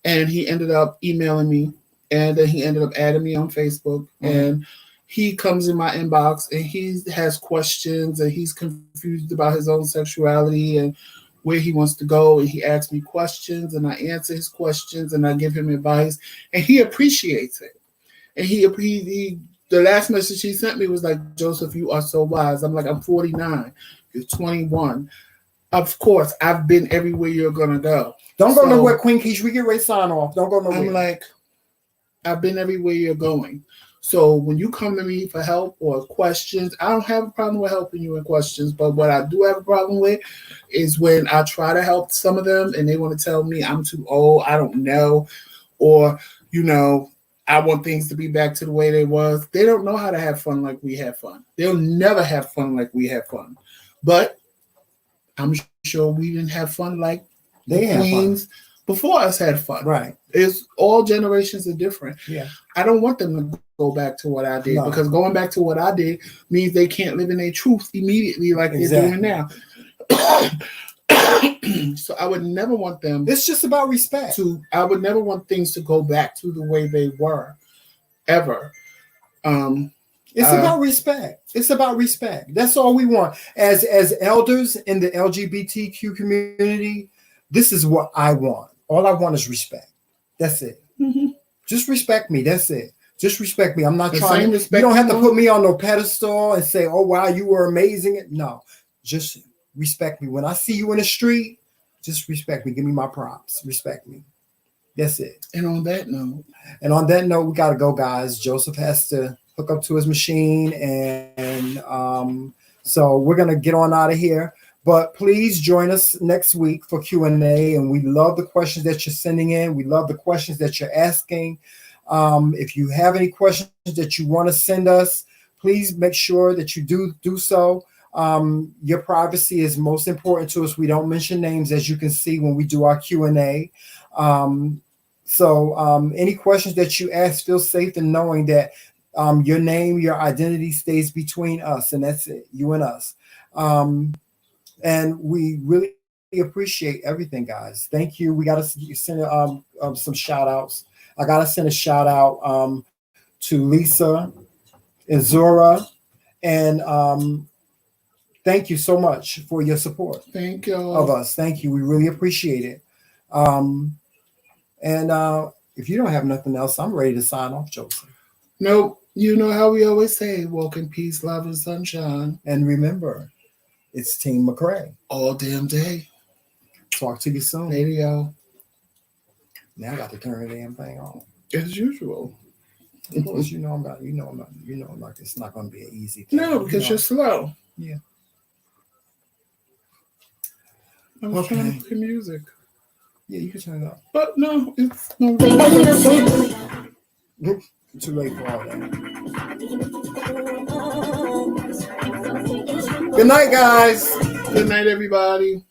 and he ended up emailing me, and then he ended up adding me on Facebook, and he comes in my inbox, and he has questions, and he's confused about his own sexuality and where he wants to go, and he asks me questions, and I answer his questions, and I give him advice, and he appreciates it. And he the last message he sent me was like, Joseph, you are so wise. I'm like, I'm 49. You're 21. Of course, I've been everywhere you're going to go. Don't go nowhere, Queen Keish. We get ready to sign off. Don't go nowhere. I'm like, I've been everywhere you're going. So when you come to me for help or questions, I don't have a problem with helping you in questions. But what I do have a problem with is when I try to help some of them and they want to tell me I'm too old, I don't know, or, I want things to be back to the way they was. They don't know how to have fun like we have fun. They'll never have fun like we have fun. But I'm sure we didn't have fun like the queens before us had fun. Right. It's all generations are different. Yeah. I don't want them to go back to what I did because going back to what I did means they can't live in their truth immediately like they're doing now. So I would never want them. It's just about respect. I would never want things to go back to the way they were, ever. It's about respect. It's about respect. That's all we want. As elders in the LGBTQ community, this is what I want. All I want is respect. That's it. Mm-hmm. Just respect me. That's it. Just respect me. I'm not trying to. You don't have to put me on no pedestal and say, "Oh wow, you were amazing." No, just respect me. When I see you in the street, just respect me. Give me my props. Respect me. That's it. And on that note, we gotta go, guys. Joseph has to hook up to his machine, and so we're gonna get on out of here. But please join us next week for Q&A, and we love the questions that you're sending in. We love the questions that you're asking. If you have any questions that you want to send us, please make sure that you do so. Your privacy is most important to us. We don't mention names, as you can see when we do our Q&A. So any questions that you ask, feel safe in knowing that your name, your identity stays between us, and that's it, you and us. And we really appreciate everything, guys. Thank you. We got to send some shout outs. I got to send a shout out to Lisa and Zora and thank you so much for your support Thank you. of us. Thank you. We really appreciate it. If you don't have nothing else, I'm ready to sign off, Joseph. Nope. You know how we always say, walk in peace, love, and sunshine. And remember, it's Team McRae. All damn day. Talk to you soon. Radio. Now I got to turn the damn thing on. As usual. Of course, it's not going to be an easy thing. No, because you're slow. Yeah. I was trying to play music. Yeah, you can turn it up. But no, it's no. Too late for all that. Good night, guys. Good night, everybody.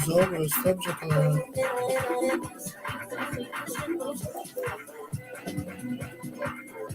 Zora, subject line.